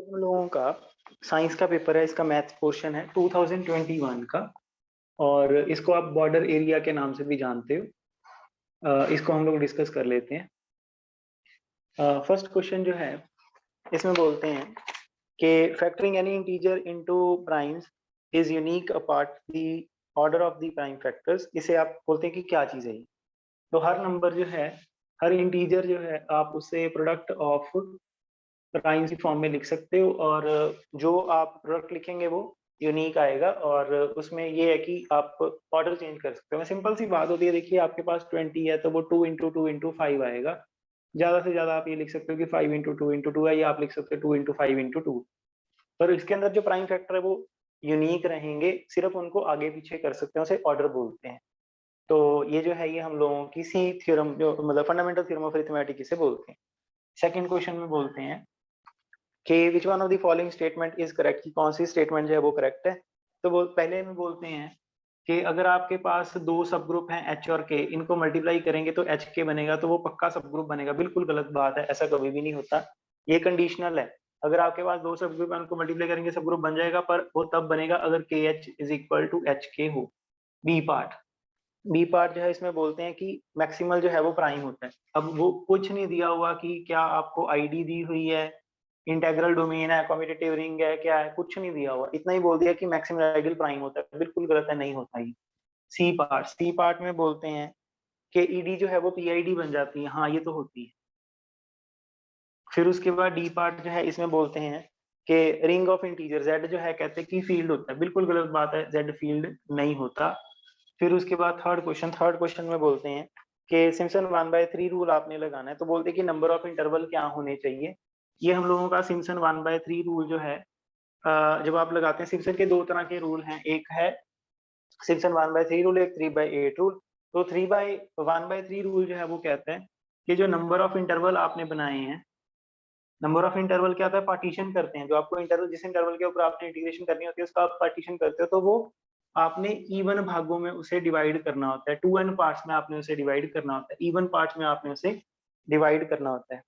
हम लोगों का साइंस का पेपर है, इसका मैथ्स पोर्शन है 2021 का। और इसको आप बॉर्डर एरिया के नाम से भी जानते हो। इसको हम लोग डिस्कस कर लेते हैं। फर्स्ट क्वेश्चन जो है इसमें बोलते हैं कि factoring any integer into primes is unique apart the order of the prime factors. इसे आप बोलते हैं कि क्या चीज है ये। तो हर नंबर जो है, हर इंटीजर जो है, आप उसे प्रोडक्ट ऑफ प्राइम्स की फॉर्म में लिख सकते हो, और जो आप प्रोडक्ट लिखेंगे वो यूनिक आएगा। और उसमें ये है कि आप ऑर्डर चेंज कर सकते हो। सिंपल सी बात होती है, देखिए आपके पास 20 है तो वो 2 × 2 × 5 आएगा। ज्यादा से ज्यादा आप ये लिख सकते हो कि 5 × 2 × 2 है, या आप लिख सकते हो 2 × 5 × 2। पर इसके अंदर जो प्राइम फैक्टर है वो यूनिक रहेंगे, सिर्फ उनको आगे पीछे कर सकते हैं, उसे ऑर्डर बोलते हैं। तो ये जो है ये हम लोगों की सी थ्योरम, जो मतलब फंडामेंटल थ्योरम ऑफ अरिथमेटिक इसे बोलते हैं। सेकंड क्वेश्चन में बोलते हैं कि which one of the following statement is correct, कि कौन सी स्टेटमेंट जो है वो करेक्ट है। तो वो पहले में बोलते हैं कि अगर आपके पास दो सब ग्रुप हैं एच और के, इनको मल्टीप्लाई करेंगे तो एच के बनेगा, तो वो पक्का सब ग्रुप बनेगा। बिल्कुल गलत बात है, ऐसा कभी भी नहीं होता। ये कंडीशनल है। अगर आपके पास दो सब ग्रुप है, उनको मल्टीप्लाई करेंगे सब ग्रुप बन जाएगा, पर वो तब बनेगा अगर K H is equal to H K हो। बी पार्ट जो है इसमें बोलते हैं कि मैक्सिमल जो है वो प्राइम होता है। अब वो कुछ नहीं दिया हुआ कि क्या आपको आईडी दी हुई है, इंटेग्रल डोमेन है, कम्यूटेटिव रिंग है, क्या है, कुछ नहीं दिया हुआ। इतना ही बोल दिया कि मैक्सिमम आइडियल प्राइम होता है। बिल्कुल गलत है, नहीं होता ये। सी पार्ट में बोलते हैं कि ईडी जो है वो पीआईडी बन जाती है। हाँ, ये तो होती है। फिर उसके बाद डी पार्ट जो है इसमें बोलते हैं कि रिंग ऑफ इंटीजर जेड जो है, कहते हैं कि फील्ड होता है। बिल्कुल गलत बात है, जेड फील्ड नहीं होता। फिर उसके बाद थर्ड क्वेश्चन में बोलते हैं कि सिम्पसन 1/3 रूल आपने लगाना है। तो बोलते हैं कि नंबर ऑफ इंटरवल क्या होने चाहिए। ये हम लोगों का सिम्पसन 1/3 रूल जो है, जब आप लगाते हैं, सिम्पसन के दो तरह के रूल हैं। एक है सिम्पसन 1/3 रूल, एक 3/8 रूल। तो 1/3 रूल जो है वो कहता है कि जो नंबर ऑफ इंटरवल आपने बनाए हैं, नंबर ऑफ इंटरवल क्या होता है, पार्टीशन करते हैं। जो आपको इंटरवल, जिस इंटरवल के ऊपर आपने इंटीग्रेशन करनी होती है, उसका आप पार्टीशन करते हो, तो वो आपने इवन भागों में उसे डिवाइड करना होता है। 2n पार्ट्स में आपने उसे डिवाइड करना होता है, इवन पार्ट्स में आपने उसे डिवाइड करना होता है।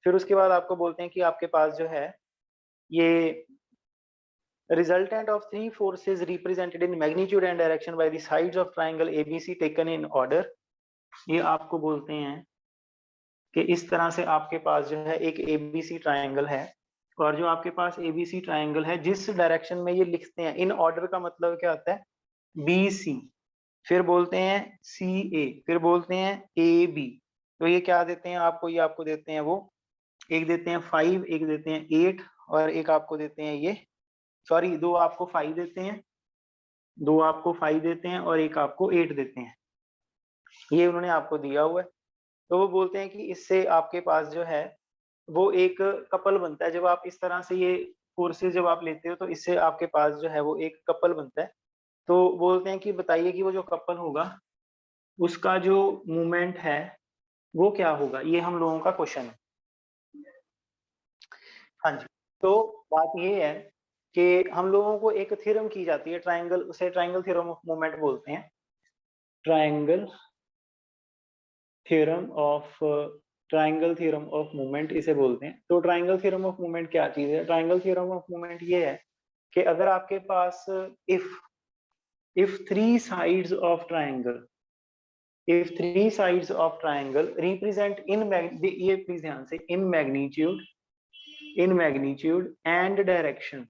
फिर उसके बाद आपको बोलते हैं कि आपके पास जो है ये resultant of three forces represented in magnitude and direction by the sides of triangle ABC taken in order। ये आपको बोलते हैं कि इस तरह से आपके पास जो है एक एबीसी ट्रायंगल है, और जो आपके पास एबीसी ट्रायंगल है, जिस डायरेक्शन में ये लिखते हैं, इन ऑर्डर का मतलब क्या होता है, बी सी, फिर बोलते हैं सी ए, फिर बोलते हैं ए बी। तो ये क्या देते हैं आपको, ये आपको देते हैं वो, एक देते हैं 5, एक देते हैं 8, और एक आपको देते हैं ये, सॉरी, दो आपको 5 देते हैं, दो आपको 5 देते हैं, और एक आपको 8 देते हैं। ये उन्होंने आपको दिया हुआ है। तो वो बोलते हैं कि इससे आपके पास जो है वो एक कपल बनता है। जब आप इस तरह से ये फोर्सेस जब आप लेते हो, तो इससे आपके पास जो है वो एक कपल बनता है। तो बोलते हैं कि बताइए कि वो जो कपल होगा उसका जो मूवमेंट है वो क्या होगा। ये हम लोगों का क्वेश्चन है। हाँ जी। तो बात ये है कि हम लोगों को एक थ्योरम की जाती है ट्रायंगल, उसे ट्रायंगल थ्योरम ऑफ मूवमेंट बोलते हैं। Triangle theorem of triangle theorem of movement इसे बोलते हैं। तो ट्रायंगल थ्योरम ऑफ मूवमेंट क्या चीज है। ट्रायंगल थ्योरम ऑफ मूवमेंट ये है कि अगर आपके पास if three sides of triangle, if three sides of triangle represent ये प्लीज ध्यान से, in magnitude and direction,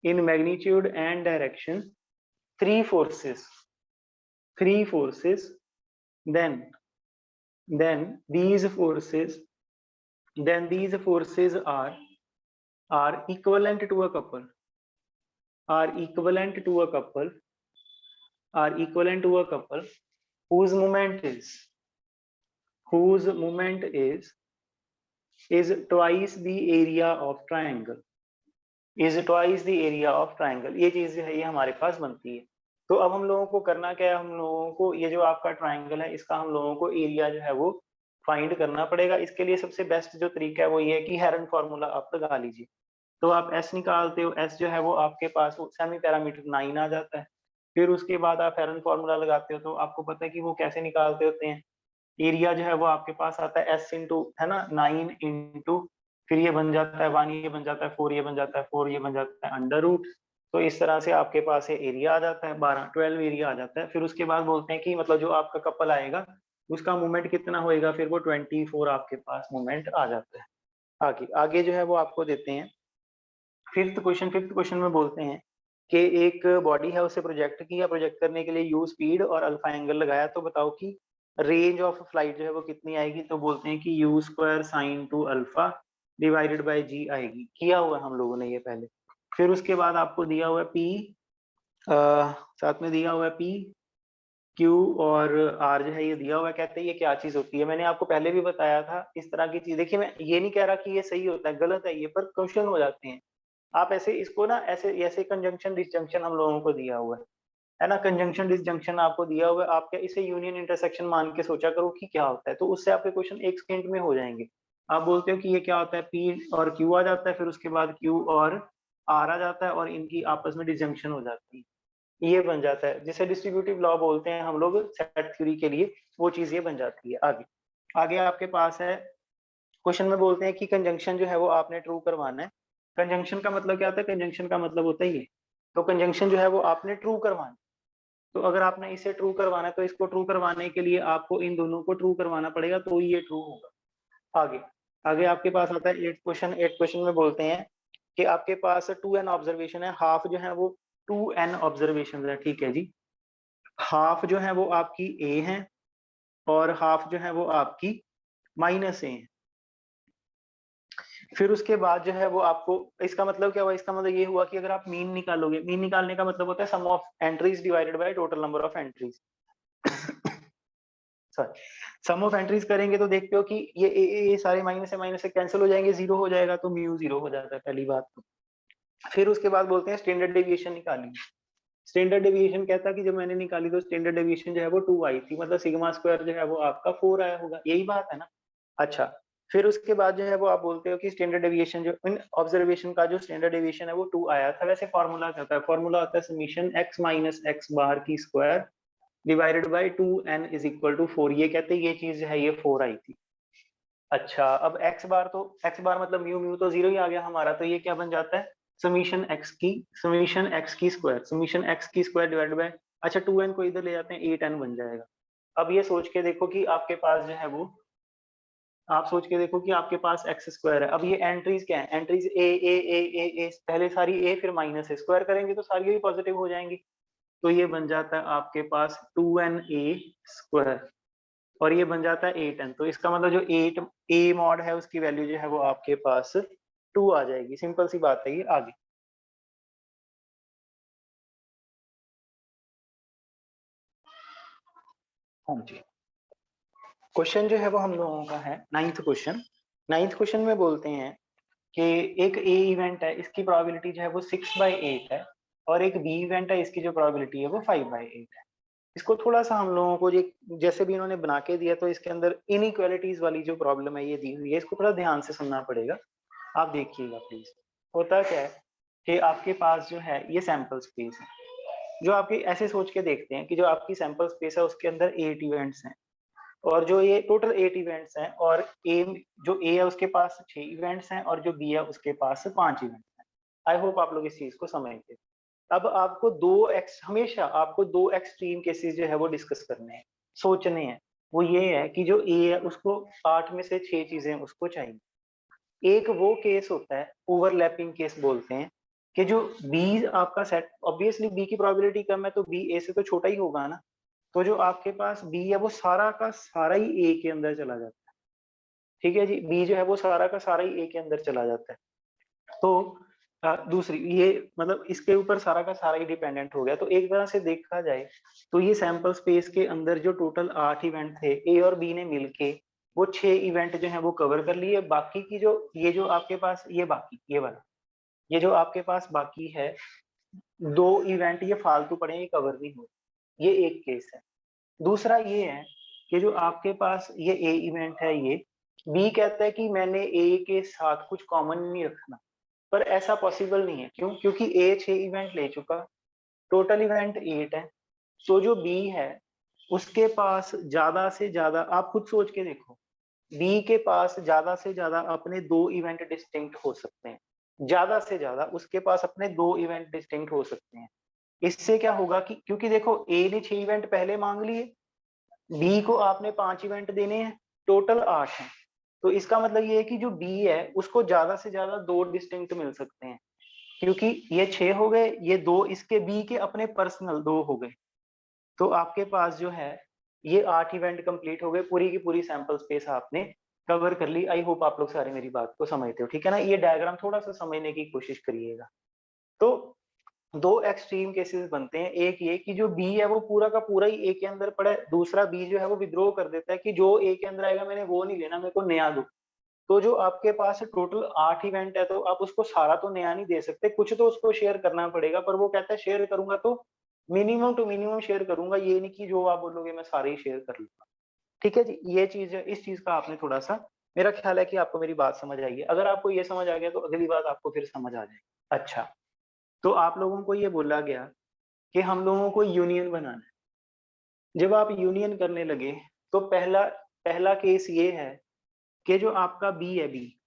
in magnitude and direction three forces, then these forces, are equivalent to a couple, are equivalent to a couple, are equivalent to a couple whose moment is twice the area of triangle, is twice the area of triangle। ये चीज है, ये हमारे पास बनती है। तो अब हम लोगों को करना क्या है, हम लोगों को ये जो आपका ट्रायंगल है, इसका हम लोगों को एरिया जो है वो फाइंड करना पड़ेगा। इसके लिए सबसे बेस्ट जो तरीका है वो ये है कि हेरन फॉर्मूला आप लगा लीजिए। तो आप एस निकालते हो, एस जो है वो आपके पास सेमी पैरामीटर 9 आ जाता है। फिर उसके बाद आप हेरन फॉर्मूला लगाते हो, तो आपको पता है कि वो कैसे निकालते होते हैं। एरिया जो है वो आपके पास आता है एस इंटू, है ना, 9 इंटू फिर ये बन जाता है 1, ये बन जाता है 4, ये बन जाता है 4, ये बन जाता है अंडर रूट। तो इस तरह से आपके पास ये एरिया आ जाता है 12 एरिया आ जाता है। फिर उसके बाद बोलते हैं कि मतलब जो आपका कपल आएगा उसका मूवमेंट कितना होएगा, फिर वो 24 आपके पास मूवमेंट आ जाता है। आगे आगे जो है वो आपको देते हैं फिफ्थ क्वेश्चन में बोलते हैं कि एक बॉडी है, उसे प्रोजेक्ट किया, प्रोजेक्ट करने के लिए यू स्पीड और अल्फा एंगल लगाया, तो बताओ कि रेंज ऑफ फ्लाइट जो है वो कितनी आएगी। तो बोलते हैं कि u square sine two alpha divided by g आएगी। किया हुआ हम लोगों ने ये पहले। फिर उसके बाद आपको दिया हुआ है पी, साथ में दिया हुआ है पी क्यू और आर जो है ये दिया हुआ है। कहते हैं ये क्या चीज होती है। मैंने आपको पहले भी बताया था इस तरह की चीज। देखिए मैं ये नहीं कह रहा कि ये सही होता है, गलत है ये, पर क्वेश्चन हो जाते हैं। आप ऐसे इसको ना ऐसे ऐसे कंजंक्शन डिसजंक्शन हम लोगों को दिया हुआ है ना। कंजंक्शन डिसजंक्शन आपको दिया हुआ है, आप क्या इसे यूनियन इंटरसेक्शन मान के सोचा करो कि क्या होता है, तो उससे आपके क्वेश्चन एक सेकंड में हो जाएंगे। आप बोलते हो कि ये क्या होता है, पी और क्यू आ जाता है, फिर उसके बाद क्यू और आर आ जाता है और इनकी आपस में डिसजंक्शन हो जाती है, ये बन जाता है जिसे डिस्ट्रीब्यूटिव लॉ बोलते हैं हम लोग सेट थ्योरी के लिए। वो चीज ये बन जाती है। आगे आगे आपके पास है क्वेश्चन में बोलते हैं कि कंजंक्शन जो है वो आपने ट्रू करवाना है। कंजंक्शन का मतलब क्या होता है, कंजंक्शन का मतलब होता है ये। तो कंजंक्शन जो है वो आपने ट्रू करवाना है। तो अगर आपने इसे ट्रू करवाना है तो इसको ट्रू करवाने के लिए आपको इन दोनों को ट्रू करवाना पड़ेगा, तो ये ट्रू होगा। आगे आगे आपके पास आता है एट क्वेश्चन में बोलते हैं कि आपके पास 2n ऑब्जर्वेशन है, हाफ जो है वो 2n ऑब्जर्वेशन है, ठीक है जी। हाफ जो है वो आपकी ए है और हाफ जो है वो आपकी माइनस ए है। फिर उसके बाद जो है वो आपको, इसका मतलब क्या हुआ, इसका मतलब ये हुआ कि अगर आप मीन निकालोगे, मीन निकालने का मतलब होता है sum of entries divided by total number of entries. Sorry, sum of entries करेंगे तो देखते हो कि ये सारे माइनस से कैंसिल हो जाएंगे, जीरो हो जाएगा, तो म्यू जीरो हो जाता है पहली बात तो। फिर उसके बाद बोलते हैं स्टैंडर्ड डेविएशन निकाली। स्टैंडर्ड डेविएशन कहता है कि जब मैंने निकाली तो स्टैंडर्ड डेविएशन जो है वो 2 आई थी, मतलब सिग्मा स्क्वायर जो है वो आपका 4 आया होगा, यही बात है ना। अच्छा, फिर उसके बाद जो है वो आप बोलते हो कि स्टैंडर्ड डेविएशन जो इन ऑब्जर्वेशन का जो स्टैंडर्ड डेविएशन है वो 2 आया था। वैसे फॉर्मूला क्या होता है, फॉर्मूला होता है summation x minus x bar की square divided by 2n is equal to 4। ये कहते हैं ये चीज है ये 4 आई थी। अच्छा, अब x बार, तो x बार मतलब म्यू, म्यू तो जीरो ही आ गया हमारा, तो ये क्या बन जाता है समीशन x की स्क्वायर डिवाइडेड बाय, अच्छा 2n को इधर ले जाते हैं 8n बन जाएगा। अब ये सोच के देखो कि आपके पास जो है वो, आप सोच के देखो कि आपके पास एक्स स्क्वायर है। अब ये एंट्रीज क्या है, एंट्रीज ए, पहले सारी ए फिर माइनस ए, स्क्वायर करेंगे तो सारी पॉजिटिव हो जाएंगी। तो ये बन जाता है आपके पास 2na स्क्वायर और ये बन जाता है 8n। तो इसका मतलब जो 8 ए मॉड है उसकी वैल्यू जो है वो आपके पास 2 आ जाएगी। सिंपल सी बात है ये। आगे हाँ जी, क्वेश्चन जो है वो हम लोगों का है नाइन्थ क्वेश्चन। नाइन्थ क्वेश्चन में बोलते हैं कि एक ए इवेंट है, इसकी प्रोबेबिलिटी जो है वो 6/8 है और एक बी इवेंट है, इसकी जो प्रोबेबिलिटी है वो 5/8 है। इसको थोड़ा सा हम लोगों को जैसे भी इन्होंने बना के दिया, तो इसके अंदर इनइक्वालिटीज वाली जो प्रॉब्लम है ये दी हुई है, इसको थोड़ा ध्यान से सुनना पड़ेगा। आप देखिएगा प्लीज। होता क्या है कि आपके पास जो है ये सैंपल स्पेस है, जो आपके ऐसे सोच के देखते हैं कि जो आपकी सैंपल स्पेस है उसके अंदर 8 इवेंट्स हैं और जो ये टोटल 8 इवेंट्स हैं और ए जो ए है उसके पास 6 इवेंट्स हैं और जो बी है उसके पास 5 इवेंट्स हैं। आई होप आप लोग इस चीज को समझते हैं। अब आपको हमेशा आपको दो एक्सट्रीम केसेस जो है वो डिस्कस करने हैं, सोचने हैं। वो ये है कि जो ए है उसको 8 में से 6 चीजें उसको चाहिए। एक वो केस होता है ओवरलैपिंग केस बोलते हैं, कि जो बी आपका सेट, ऑब्वियसली बी की प्रोबेबिलिटी कम है तो बी ए से तो छोटा ही होगा ना। तो जो आपके पास बी है वो सारा का सारा ही ए के अंदर चला जाता है। ठीक है जी, बी जो है वो सारा का सारा ही ए के अंदर चला जाता है। तो दूसरी ये मतलब इसके ऊपर सारा का सारा ही डिपेंडेंट हो गया। तो एक तरह से देखा जाए तो ये सैंपल स्पेस के अंदर जो टोटल 8 इवेंट थे ए और बी ने मिलके वो 6 इवेंट जो है वो कवर कर लिए। बाकी की जो ये जो आपके पास ये बाकी ये वाला ये जो आपके पास बाकी है 2 इवेंट ये फालतू पड़े, ये कवर नहीं हो। ये एक केस है। दूसरा ये है कि जो आपके पास ये ए इवेंट है, ये बी कहता है कि मैंने ए के साथ कुछ कॉमन नहीं रखना, पर ऐसा पॉसिबल नहीं है। क्यों? क्योंकि ए 6 इवेंट ले चुका, टोटल इवेंट 8 है। तो जो बी है उसके पास ज्यादा से ज्यादा, आप खुद सोच के देखो, बी के पास ज्यादा से ज्यादा अपने 2 इवेंट डिस्टिंक्ट हो सकते हैं, ज्यादा से ज्यादा उसके पास अपने 2 इवेंट डिस्टिंक्ट हो सकते हैं। इससे क्या होगा कि क्योंकि देखो ए ने 6 इवेंट पहले मांग लिए, बी को आपने 5 इवेंट देने हैं, टोटल 8 हैं। तो इसका मतलब ये है कि जो बी है उसको ज्यादा से ज्यादा 2 डिस्टिंक्ट मिल सकते हैं, क्योंकि ये 6 हो गए, ये 2 इसके बी के अपने पर्सनल 2 हो गए। तो आपके पास जो है ये 8 इवेंट कंप्लीट हो गए, पूरी की पूरी सैंपल स्पेस आपने कवर कर ली। आई होप आप लोग सारे मेरी बात को समझते हो, ठीक है ना। ये डायग्राम थोड़ा सा समझने की कोशिश करिएगा। तो 2 एक्सट्रीम केसेस बनते हैं, एक ये कि जो बी है वो पूरा का पूरा ही ए के अंदर पड़ा है, दूसरा बी जो है वो विद्रोह कर देता है कि जो ए के अंदर आएगा मैंने वो नहीं लेना, मेरे को नया दो। तो जो आपके पास टोटल 8 इवेंट है, तो आप उसको सारा तो नया नहीं दे सकते, कुछ तो उसको शेयर करना पड़ेगा। पर वो कहता है शेयर करूंगा तो मिनिमम टू मिनिमम शेयर करूंगा, ये नहीं कि जो आप बोलोगे मैं सारे ही शेयर कर लूंगा। ठीक है जी, ये चीज है, इस चीज का आपने थोड़ा सा, मेरा ख्याल है कि आपको मेरी बात समझ आएगी। अगर आपको ये समझ आ गया तो अगली बात आपको फिर समझ आ जाएगी। अच्छा, तो आप लोगों को ये बोला गया कि हम लोगों को यूनियन बनाना है। जब आप यूनियन करने लगे तो पहला पहला केस ये है कि जो आपका बी है, बी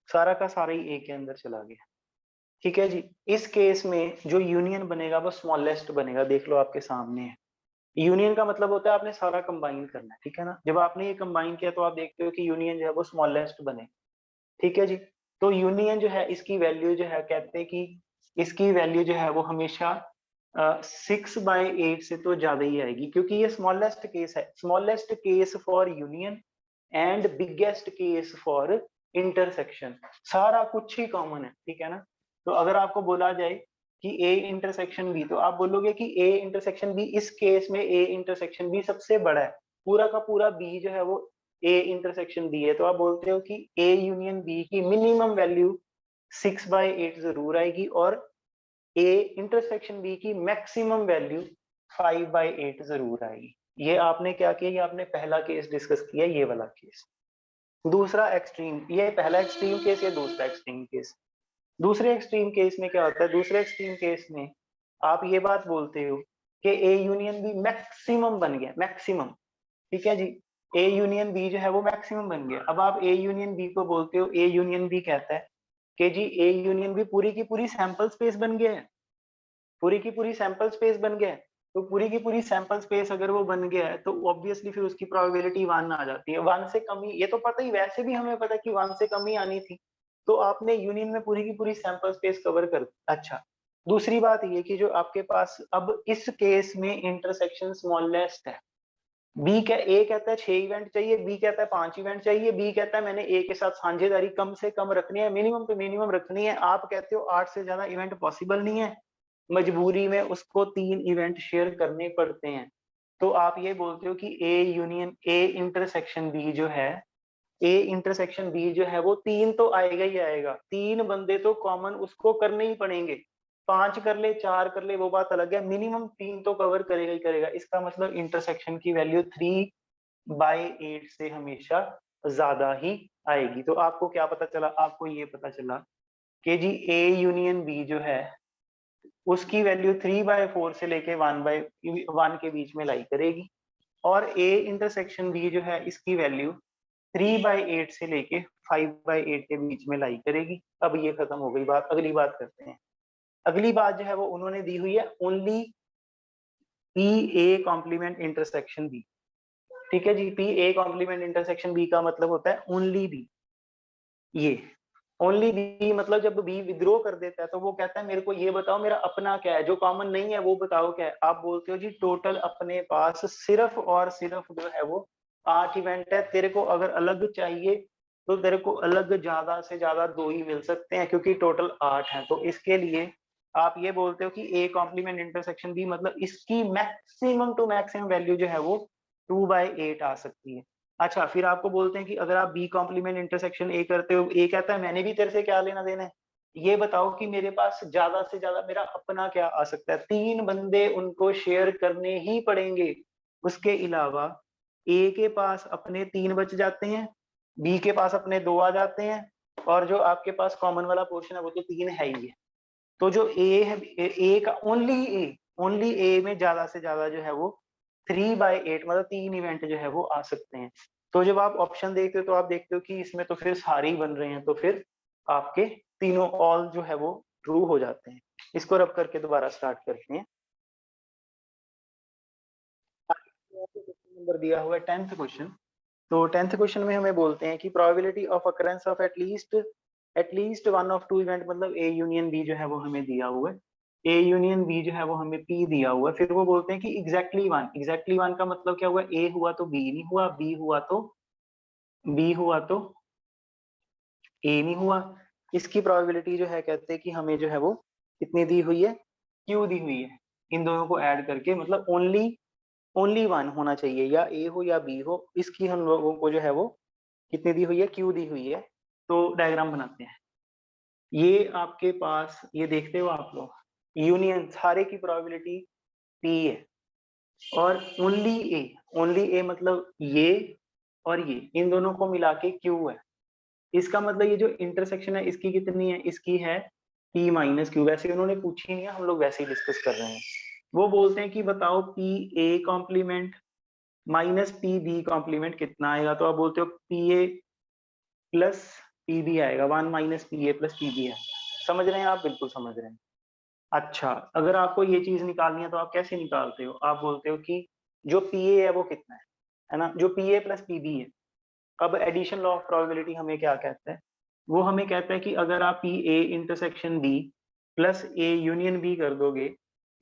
सारा का सारा ही ए के अंदर चला गया। ठीक है जी, इस केस में जो यूनियन बनेगा वो स्मॉलेस्ट बनेगा, देख लो आपके सामने है। यूनियन का मतलब होता है आपने सारा कंबाइन करना है, ठीक है ना। जब आपने ये कंबाइन किया तो आप देखते हो कि यूनियन जो है वो स्मॉलेस्ट बने। ठीक है जी, तो यूनियन जो है इसकी वैल्यू जो है, कहते हैं कि इसकी वैल्यू जो है वो हमेशा 6/8 से तो ज्यादा ही आएगी, क्योंकि ये स्मॉलेस्ट केस है, smallest case for union and biggest case for intersection. सारा कुछ ही कॉमन है, ठीक है ना। तो अगर आपको बोला जाए कि ए इंटरसेक्शन बी, तो आप बोलोगे कि ए इंटरसेक्शन बी, इस केस में ए इंटरसेक्शन बी सबसे बड़ा है, पूरा का पूरा बी जो है वो ए इंटरसेक्शन बी है। तो आप बोलते हो कि ए यूनियन बी की मिनिमम वैल्यू 6/8 जरूर आएगी, और ए इंटरसेक्शन बी की मैक्सिमम वैल्यू 5/8 जरूर आएगी। ये आपने क्या किया, ये आपने पहला केस डिस्कस किया, ये वाला केस। दूसरा एक्सट्रीम, ये पहला एक्सट्रीम केस, ये दूसरा एक्सट्रीम केस। दूसरे एक्सट्रीम केस में क्या होता है, दूसरे एक्सट्रीम केस में आप ये बात बोलते हो कि ए यूनियन बी मैक्सिमम बन गया, मैक्सिमम। ठीक है जी, ए यूनियन बी जो है वो मैक्सिमम बन गया। अब आप ए यूनियन बी को बोलते हो, ए यूनियन बी कहता है कि जी ए यूनियन बी पूरी की पूरी सैंपल स्पेस बन गया है, पूरी की पूरी सैंपल स्पेस बन गया है। तो पूरी की पूरी सैंपल स्पेस अगर वो बन गया है तो ऑब्वियसली फिर उसकी प्रोबेबिलिटी 1 आ जाती है। 1 से कम ही, ये तो पता ही, वैसे भी हमें पता है कि 1 से कम ही आनी थी। तो आपने यूनियन में पूरी की पूरी सैंपल स्पेस कवर कर। अच्छा, दूसरी बात ये कि जो आपके पास अब इस केस में इंटरसेक्शन स्मॉलेस्ट है। बी क्या, ए कहता है 6 इवेंट चाहिए, बी कहता है 5 इवेंट चाहिए, बी कहता है मैंने ए के साथ साझेदारी कम से कम रखनी है, मिनिमम टू मिनिमम रखनी है। आप कहते हो 8 से ज्यादा इवेंट पॉसिबल नहीं है, मजबूरी में उसको 3 इवेंट शेयर करने पड़ते हैं। तो आप ये बोलते हो कि A union A intersection B जो है, ए इंटरसेक्शन बी जो है वो 3 तो आएगा ही आएगा, 3 बंदे तो कॉमन उसको करने ही पड़ेंगे। 5 कर ले, 4 कर ले, वो बात अलग है, मिनिमम 3 तो कवर करेगा ही करेगा। इसका मतलब इंटरसेक्शन की वैल्यू 3/8 से हमेशा ज्यादा ही आएगी। तो आपको क्या पता चला, आपको ये पता चला कि जी ए यूनियन बी जो है उसकी वैल्यू 3/4 से लेके 1/1 के बीच में लाई करेगी, और ए इंटरसेक्शन बी जो है इसकी वैल्यू 3/8 से लेके 5/8 के बीच में लाई करेगी। अब ये खत्म हो गई बात, अगली बात करते हैं। अगली बात जो है वो उन्होंने दी हुई है only P A complement intersection B. ठीक है जी, P A complement intersection B का मतलब होता है ओनली बी। ये ओनली बी मतलब जब बी विद्रोह कर देता है तो वो कहता है मेरे को ये बताओ मेरा अपना क्या है, जो कॉमन नहीं है वो बताओ क्या है। आप बोलते हो जी टोटल अपने पास सिर्फ और सिर्फ जो है वो 8 इवेंट है, तेरे को अगर अलग चाहिए तो तेरे को अलग ज्यादा से ज्यादा 2 ही मिल सकते हैं, क्योंकि टोटल 8 है। तो इसके लिए आप ये बोलते हो कि ए कॉम्प्लीमेंट इंटरसेक्शन बी मतलब इसकी मैक्सिमम टू मैक्सिमम वैल्यू जो है वो 2/8 आ सकती है। अच्छा, फिर आपको बोलते हैं कि अगर आप बी कॉम्प्लीमेंट इंटरसेक्शन ए करते हो, ए कहता है मैंने भी तेरे से क्या लेना देना है, ये बताओ कि मेरे पास ज्यादा से ज्यादा मेरा अपना क्या आ सकता है। 3 बंदे उनको शेयर करने ही पड़ेंगे, उसके अलावा ए के पास अपने 3 बच जाते हैं, बी के पास अपने 2 आ जाते हैं, और जो आपके पास कॉमन वाला पोर्शन है वो तो 3 है ही है। तो जो ए है, ए का ओनली ए में ज्यादा से ज्यादा जो है वो 3/8 मतलब 3 इवेंट जो है वो आ सकते हैं। तो जब आप ऑप्शन देखते हो तो आप देखते हो कि इसमें तो फिर सारे ही बन रहे हैं, तो फिर आपके तीनों ऑल जो है वो ट्रू हो जाते हैं। इसको रब करके दोबारा स्टार्ट करते हैं। नंबर दिया हुआ है 10th क्वेश्चन। तो 10th क्वेश्चन में हमें बोलते हैं कि probability of occurrence of at least one of two event, मतलब ए यूनियन बी जो है वो हमें दिया हुआ है, ए यूनियन बी जो है वो हमें पी दिया हुआ है। फिर वो बोलते हैं कि एग्जैक्टली वन का मतलब क्या हुआ, ए हुआ तो बी नहीं हुआ, बी हुआ तो ए नहीं हुआ। इसकी प्रोबेबिलिटी जो है कहते हैं कि हमें जो है वो कितनी दी हुई है, क्यू दी हुई है। इन दोनों को ऐड करके मतलब ओनली वन होना चाहिए, या ए हो या बी हो, इसकी हम लोगों को जो है वो कितनी दी हुई है, क्यू दी हुई है। तो डायग्राम बनाते हैं। ये आपके पास ये देखते हो आप लोग, यूनियन सारे की प्रोबेबिलिटी पी है, और ओनली ए मतलब ये और ये, इन दोनों को मिला के क्यू है। इसका मतलब ये जो इंटरसेक्शन है इसकी कितनी है, इसकी है p माइनस क्यू। वैसे उन्होंने पूछी नहीं है, हम लोग वैसे ही डिस्कस कर रहे हैं। वो बोलते हैं कि बताओ P A complement minus P B complement कितना आएगा। तो आप बोलते हो P A plus P B आएगा, 1 minus P A plus P B है। समझ रहे हैं आप, बिल्कुल समझ रहे हैं। अच्छा, अगर आपको ये चीज निकालनी है तो आप कैसे निकालते हो, आप बोलते हो कि जो पी ए है वो कितना है ना, जो P A plus P B है। अब एडिशन लॉ ऑफ प्रोबेबिलिटी हमें क्या कहता है, वो हमें कहता है कि अगर आप P A intersection B plus A union B कर दोगे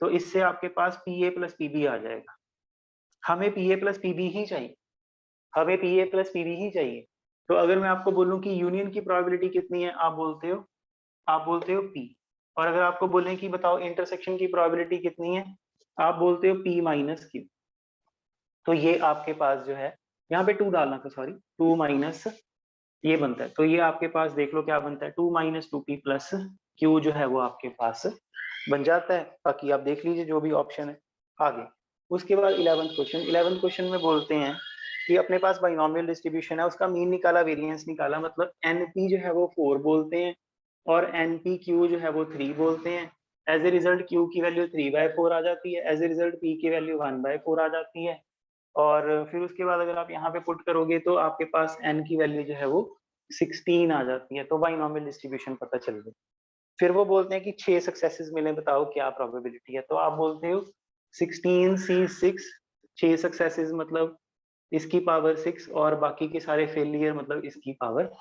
तो इससे आपके पास P A plus P B आ जाएगा। हमें P A plus P B ही चाहिए, हमें P A plus P B ही चाहिए। तो अगर मैं आपको बोलूं कि यूनियन की प्रोबेबिलिटी कितनी है, आप बोलते हो पी। और अगर आपको बोलें कि बताओ इंटरसेक्शन की प्रोबेबिलिटी कितनी है, आप बोलते हो पी माइनस क्यू। तो ये आपके पास जो है, यहाँ पे टू डालना था, सॉरी, टू माइनस ये बनता है। तो ये आपके पास देख लो क्या बनता है, two minus two P plus Q जो है वो आपके पास बन जाता है। बाकी आप देख लीजिए जो भी ऑप्शन है आगे। उसके बाद 11th क्वेश्चन में बोलते हैं कि अपने पास बाइनोमियल डिस्ट्रीब्यूशन है, उसका मीन निकाला, वेरिएंस निकाला, मतलब एनपी जो है वो 4 बोलते हैं और एनपी क्यू जो है वो 3 बोलते हैं। एज ए रिजल्ट क्यू की वैल्यू 3/4 आ जाती है, एज ए रिजल्ट पी की वैल्यू 1/4 आ जाती है। और फिर उसके बाद अगर आप यहाँ पे पुट करोगे तो आपके पास n की वैल्यू जो है वो 16 आ जाती है। तो बाइनोमियल डिस्ट्रीब्यूशन पता चल गई। फिर वो बोलते हैं कि 6 सक्सेसेस मिले, बताओ क्या प्रोबेबिलिटी है। तो आप बोलते हो 16C6, 6 सक्सेसेस मतलब इसकी पावर 6 और बाकी के सारे फेलियर मतलब इसकी पावर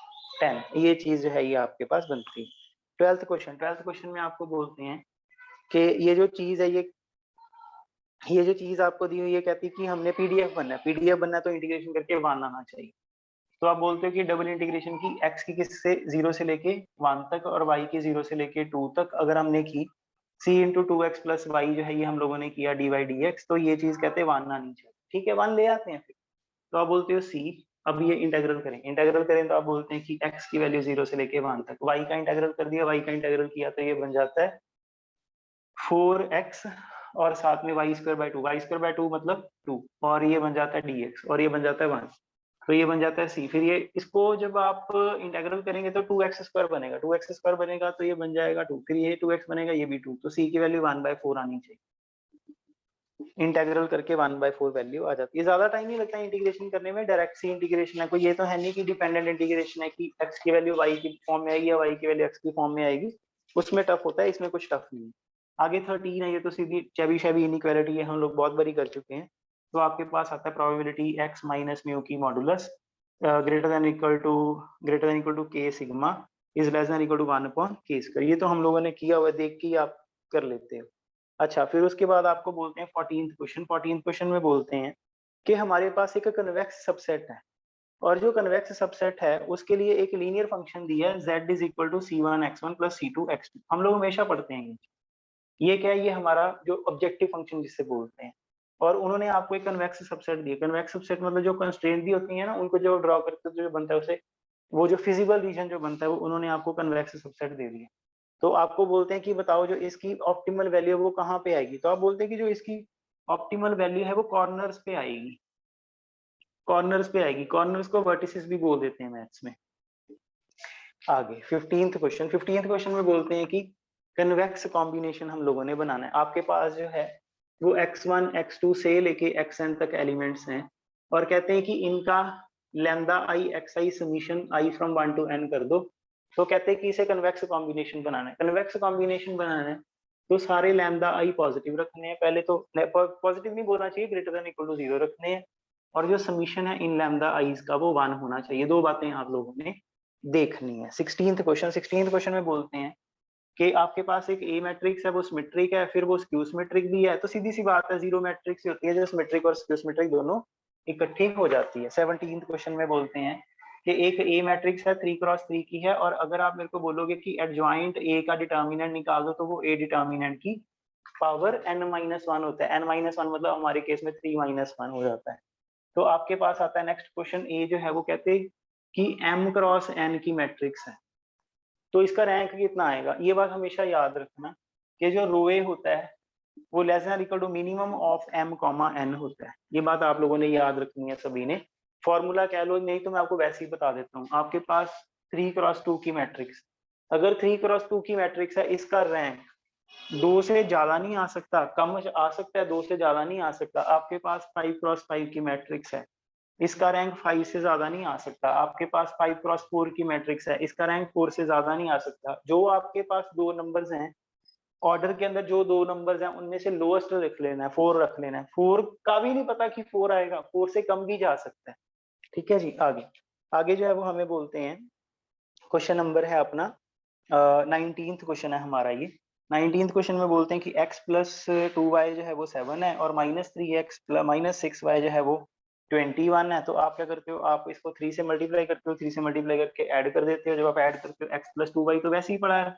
10। ये चीज जो है ये आपके पास बनती है। 12th क्वेश्चन में आपको बोलते हैं कि ये जो चीज है, ये जो चीज आपको दी हुई है, कहती है कि हमने पीडीएफ बनना है तो इंटीग्रेशन करके 1 आना चाहिए। तो आप बोलते हो कि डबल इंटीग्रेशन की x की किससे 0 से लेके 1 तक और y की 0 से लेके 2 तक अगर हमने की, c into two x plus y जो है ये हम लोगों ने किया dy dx, तो ये चीज कहते हैं 1 आनी चाहिए। ठीक है, 1 ले आते हैं फिर। तो आप बोलते हो c। अब ये इंटेग्रल करें तो आप बोलते हैं कि x की वैल्यू 0 से लेके 1 तक, y का इंटेग्रल कर दिया, y का इंटेग्रल किया तो ये बन जाता है 4x और साथ में y² बाई टू मतलब 2, और ये बन जाता है dx और ये बन जाता है 1। तो ये बन जाता है c। फिर ये इसको जब आप इंटेग्रल करेंगे तो 2x² बनेगा, 2x² बनेगा तो ये बन जाएगा 2, फिर ये 2x बनेगा, ये भी 2। तो c की वैल्यू 1/4 आनी चाहिए। इंटेग्रल करके 1/4 वैल्यू आ जाती है। ज्यादा टाइम नहीं लगता है इंटीग्रेशन करने में, डायरेक्ट सी इंटीग्रेशन है, कोई ये तो है नहीं कि डिपेंडेंट इंटीग्रेशन है कि x की वैल्यू y की फॉर्म में आएगी या y की वैल्यू x की फॉर्म में आएगी, उसमें टफ होता है, इसमें कुछ टफ नहीं है। आगे 13 है, ये तो सीधी चेबीशेव इनइक्वालिटी है, हम लोग बहुत बारी कर चुके हैं। तो आपके पास आता है प्रोबेबिलिटी x माइनस म्यू की modulus greater than equal to k sigma is less than equal to 1/k²। ये तो हम लोगों ने किया हुआ, देख के आप कर लेते हो। अच्छा, फिर उसके बाद आपको बोलते हैं 14th क्वेश्चन में बोलते हैं कि हमारे पास एक कन्वेक्स सबसेट है, और जो कन्वेक्स सबसेट है उसके लिए एक लीनियर फंक्शन दिया है z is equal to c1x1 plus c2x2। हम लोग हमेशा पढ़ते हैं ये क्या है, ये हमारा जो ऑब्जेक्टिव फंक्शन जिससे बोलते हैं। और उन्होंने आपको एक कन्वेक्स सबसेट दिया। कन्वेक्स सबसेट मतलब जो कंस्ट्रेंट दी होती है ना, उनको जो ड्रॉ करके जो बनता है उसे, वो जो फिजिबल रीजन जो बनता है वो उन्होंने आपको कन्वेक्स सबसेट दे दिया। तो आपको बोलते हैं कि बताओ जो इसकी ऑप्टिमल वैल्यू है वो कहाँ पे आएगी। तो आप बोलते हैं कि जो इसकी ऑप्टिमल वैल्यू है वो कॉर्नर्स पे आएगी, कॉर्नर्स को वर्टिसेस भी बोल देते हैं मैथ्स में। आगे 15th क्वेश्चन में बोलते हैं कि कन्वेक्स कॉम्बिनेशन हम लोगों ने बनाना है। आपके पास जो है वो x1 x2 से लेके xn तक एलिमेंट्स हैं, और कहते हैं कि इनका lambda I x I summation I from 1 to n कर दो, तो कहते हैं कि इसे कन्वेक्स कॉम्बिनेशन बनाना है। कन्वेक्स कॉम्बिनेशन बनाना है तो सारे लैम्डा आई पॉजिटिव रखने हैं, पहले तो पॉजिटिव नहीं बोलना चाहिए, ग्रेटर देन इक्वल टू 0 रखने हैं, और जो समीशन है इन लैम्डा आईज का वो 1 होना चाहिए। दो बातें आप लोगों ने देखनी है। 16th क्वेश्चन में बोलते हैं कि आपके पास एक ए मैट्रिक्स है, वो सिमेट्रिक है, फिर वो स्क्यू सिमेट्रिक भी है, तो सीधी सी बात है जीरो मैट्रिक्स होती है जो सिमेट्रिक और स्क्यू सिमेट्रिक दोनों इकट्ठी हो जाती है। 17th क्वेश्चन में बोलते हैं कि एक ए मैट्रिक्स है 3x3 की है, और अगर आप मेरे को बोलोगे कि एडजॉइंट ए का डिटर्मिनेंट निकाल दो, तो वो ए डिटर्मिनेंट की पावर n-1 होता है। n-1 मतलब हमारे केस में 3-1 हो जाता है। तो आपके पास आता है नेक्स्ट क्वेश्चन, ए जो है वो कहते हैं कि m×n की मैट्रिक्स है, तो इसका रैंक कितना आएगा। ये बात हमेशा याद रखना कि जो रो ए होता है वो less than equal to minimum of m, n होता है। ये बात आप लोगों ने याद रखनी है सभी ने। फॉर्मूला कह लो, नहीं तो मैं आपको वैसे ही बता देता हूँ। आपके पास 3x2 की मैट्रिक्स, अगर 3x2 की मैट्रिक्स है, इसका रैंक 2 से ज्यादा नहीं आ सकता, कम आ सकता है, 2 से ज्यादा नहीं आ सकता। आपके पास 5x5 की मैट्रिक्स है, इसका रैंक 5 से ज्यादा नहीं आ सकता। आपके पास 5x4 की मैट्रिक्स है, इसका रैंक 4 से ज्यादा नहीं आ सकता। जो आपके पास दो नंबर्स हैं ऑर्डर के अंदर, जो दो नंबर्स हैं उनमें से लोएस्ट रख लेना है, 4 रख लेना है। 4 का भी नहीं पता कि 4 आएगा, 4 से कम भी जा सकता है। ठीक है जी। आगे आगे जो है वो हमें बोलते हैं, क्वेश्चन नंबर है अपना 19th क्वेश्चन है हमारा ये। 19th क्वेश्चन में बोलते हैं कि x प्लस 2y जो है वो 7 है, और -3x माइनस 6y जो है वो 21 है। तो आप क्या करते हो, आप इसको 3 से मल्टीप्लाई करते हो, 3 से मल्टीप्लाई करके ऐड कर देते हो। जब आप ऐड करते हो x प्लस 2y तो वैसे ही पड़ा है,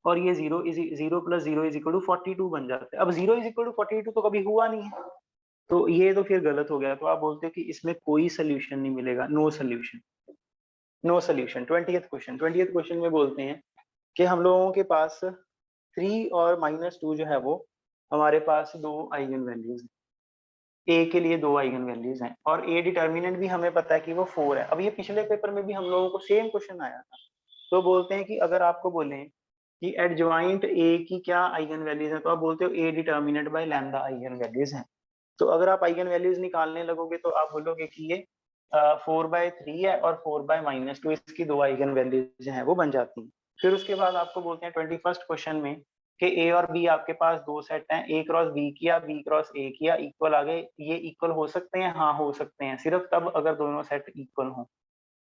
और ये 0 प्लस 0 इज इक्वल टू 42 बन जाता है। अब 0 इज इक्वल टू 42 तो कभी हुआ नहीं है, तो ये तो फिर गलत हो गया। तो आप बोलते हो कि इसमें कोई सोल्यूशन नहीं मिलेगा, no solution, no solution. 20th question में बोलते हैं कि हम लोगों के पास 3 और -2 जो है वो हमारे पास दो आइगन वैल्यूज हैं। ए के लिए दो आइगन वैल्यूज हैं, और ए डिटर्मिनेंट भी हमें पता है कि वो 4 है। अब ये पिछले पेपर में भी हम लोगों को सेम क्वेश्चन आया था। तो बोलते हैं कि अगर आपको बोलें कि एडजॉइंट ए की क्या आइगन वैल्यूज है, तो आप बोलते हो ए determinant by lambda eigen values हैं। तो अगर आप आइगन वैल्यूज निकालने लगोगे तो आप बोलोगे कि ये 4/3 है और 4/-2, इसकी दो आइगन वैल्यूज हैं वो बन जाती हैं। फिर उसके बाद आपको बोलते हैं 21st क्वेश्चन में कि ए और बी आपके पास दो सेट हैं, ए क्रॉस बी किया, बी क्रॉस ए किया, इक्वल आ गए। ये इक्वल हो सकते हैं, हाँ हो सकते हैं, सिर्फ तब अगर दोनों सेट इक्वल हों।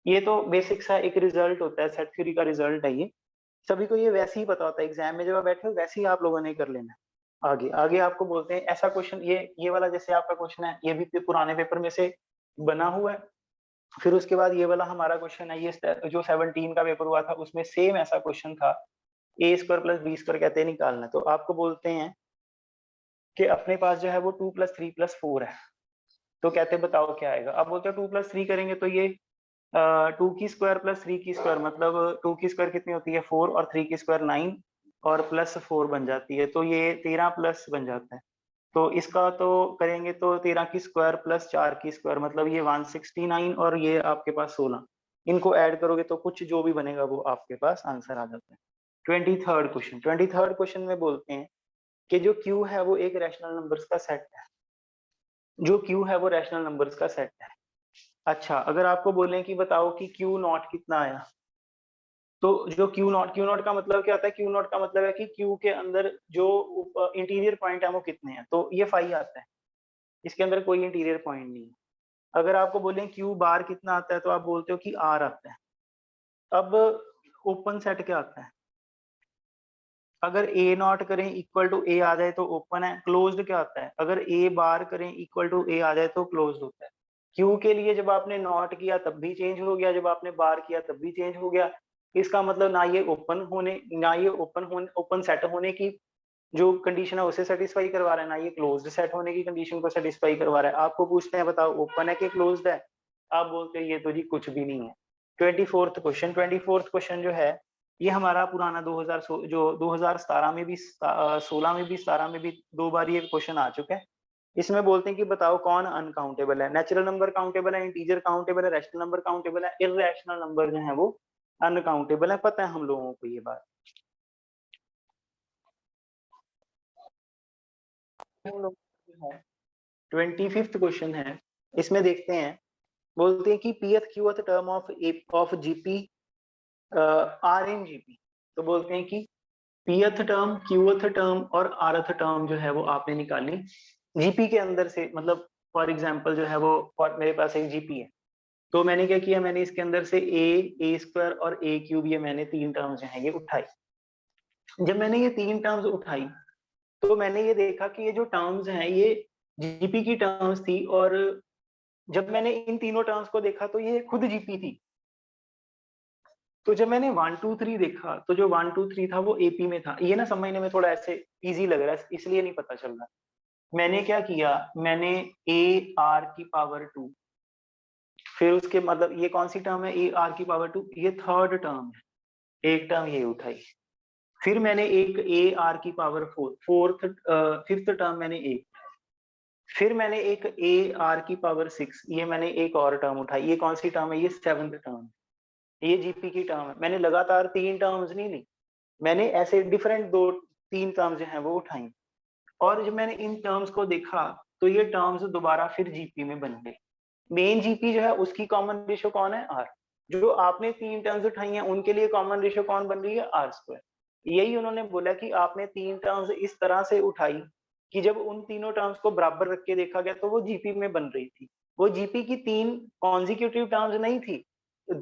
ये तो बेसिक सा एक रिजल्ट होता है, सेट थ्योरी का रिजल्ट है ये, सभी को ये वैसे ही पता होता है। एग्जाम में जब आप बैठे हो वैसे ही आप लोगों ने कर लेना है। आगे आगे आपको बोलते हैं ऐसा क्वेश्चन, ये वाला जैसे आपका क्वेश्चन है, ये भी पुराने पेपर में से बना हुआ है। फिर उसके बाद ये वाला हमारा क्वेश्चन है, ये जो 17 का पेपर हुआ था उसमें सेम ऐसा क्वेश्चन था, ए स्क्वायर प्लस बी स्क्वायर कहते हैं निकालना। तो आपको बोलते हैं कि अपने पास जो है वो 2 + 3 + 4 है, तो कहते हैं बताओ क्या आएगा। अब बोलते हैं 2 + 3 करेंगे तो ये 2 की स्क्वायर प्लस 3 की स्क्वायर, मतलब 2 की स्क्वायर कितनी होती है 4, और 3 की स्क्वायर 9, और +4 बन जाती है, तो ये 13 प्लस बन जाता है। तो इसका तो करेंगे तो 13 की स्क्वायर प्लस 4 की स्क्वायर, मतलब ये 169, और ये आपके पास 16। इनको ऐड करोगे तो कुछ जो भी बनेगा वो आपके पास आंसर आ जाता है। 23rd क्वेश्चन में बोलते हैं कि जो Q है वो एक रैशनल नंबर्स का सेट है, जो Q है वो रैशनल नंबर्स का सेट है। अच्छा, अगर आपको बोलें कि बताओ कि Q0 कितना आया, तो जो Q0 का मतलब क्या होता है, Q0 का मतलब है कि Q के अंदर जो इंटीरियर पॉइंट है वो कितने हैं, तो ये 5 आता है, इसके अंदर कोई इंटीरियर पॉइंट नहीं है। अगर आपको बोलें Q बार कितना आता है, तो आप बोलते हो कि R आता है। अब ओपन सेट क्या आता है, अगर A0 करें इक्वल टू A आ जाए तो ओपन है। क्लोज्ड क्या आता है, अगर A बार करें इक्वल टू A आ जाए तो क्लोज्ड होता है। Q के लिए जब आपने नॉट किया तब भी चेंज हो गया, जब आपने बार किया तब भी चेंज हो गया। इसका मतलब ना ये ओपन सेट होने की जो कंडीशन है उसे सेटिस्फाई करवा रहा है, ना ये क्लोज्ड सेट होने की कंडीशन को सेटिस्फाई करवा रहा है। आपको पूछते हैं बताओ ओपन है कि क्लोज्ड है, आप बोलते हैं ये तो जी कुछ भी नहीं है। 24th क्वेश्चन जो है ये हमारा पुराना 2000 जो 2017 में भी 16 में भी 17 में भी दो बार ये क्वेश्चन आ चुका है। इसमें बोलते हैं कि बताओ कौन अनकाउंटेबल है, नेचुरल नंबर काउंटेबल है, इंटीजर काउंटेबल है, रैशनल नंबर काउंटेबल है, इररेशनल नंबर जो है वो अनकाउंटेबल है। पता है हम लोगों को ये बात। 25th क्वेश्चन है, इसमें देखते हैं बोलते हैं कि pth qth term of GP are in GP. तो बोलते हैं कि pth टर्म qth टर्म और rth टर्म जो है वो आपने निकाली जीपी के अंदर से, मतलब फॉर एग्जांपल जो है वो मेरे पास एक जीपी है, तो मैंने क्या किया, मैंने इसके अंदर से ए स्क्वायर और ए क्यूब, ये मैंने तीन टर्म्स जो है ये उठाई। जब मैंने ये तीन टर्म्स उठाई तो मैंने ये देखा कि ये जो टर्म्स हैं ये जीपी की टर्म्स थी, और जब मैंने इन तीनों टर्म्स को देखा तो ये खुद जीपी थी। तो जब मैंने 1 2 3 देखा तो जो 1 2 3 था वो एपी में था। ये ना समझने में थोड़ा ऐसे इजी लग रहा है, इसलिए नहीं पता चल रहा। मैंने क्या किया, मैंने ए आर की पावर 2, फिर उसके मतलब ये कौन सी टर्म है, ए आर की पावर 2, ये थर्ड टर्म है, एक टर्म ये उठाई। फिर मैंने एक ए आर की पावर 4, फिफ्थ टर्म मैंने एक, फिर मैंने एक ए आर की पावर 6, ये मैंने एक और टर्म उठाई। ये कौन सी टर्म है, ये सेवंथ टर्म, ये जीपी की टर्म है। मैंने लगातार तीन टर्म्स नहीं ली, मैंने ऐसे डिफरेंट दो तीन टर्म्स जो हैं वो उठाई, और जब मैंने इन टर्म्स को देखा तो ये टर्म्स दोबारा फिर जीपी में बन गए। मेन जीपी जो है उसकी कॉमन रेशियो कौन है, आर। जो आपने तीन टर्म्स उठाई हैं उनके लिए कॉमन रेशियो कौन बन रही है, आर स्क्वायर। यही उन्होंने बोला कि आपने तीन टर्म्स इस तरह से उठाई कि जब उन तीनों टर्म्स को बराबर रख के देखा गया तो वो जीपी में बन रही थी। वो जीपी की तीन कॉन्जिक्यूटिव टर्म्स नहीं थी,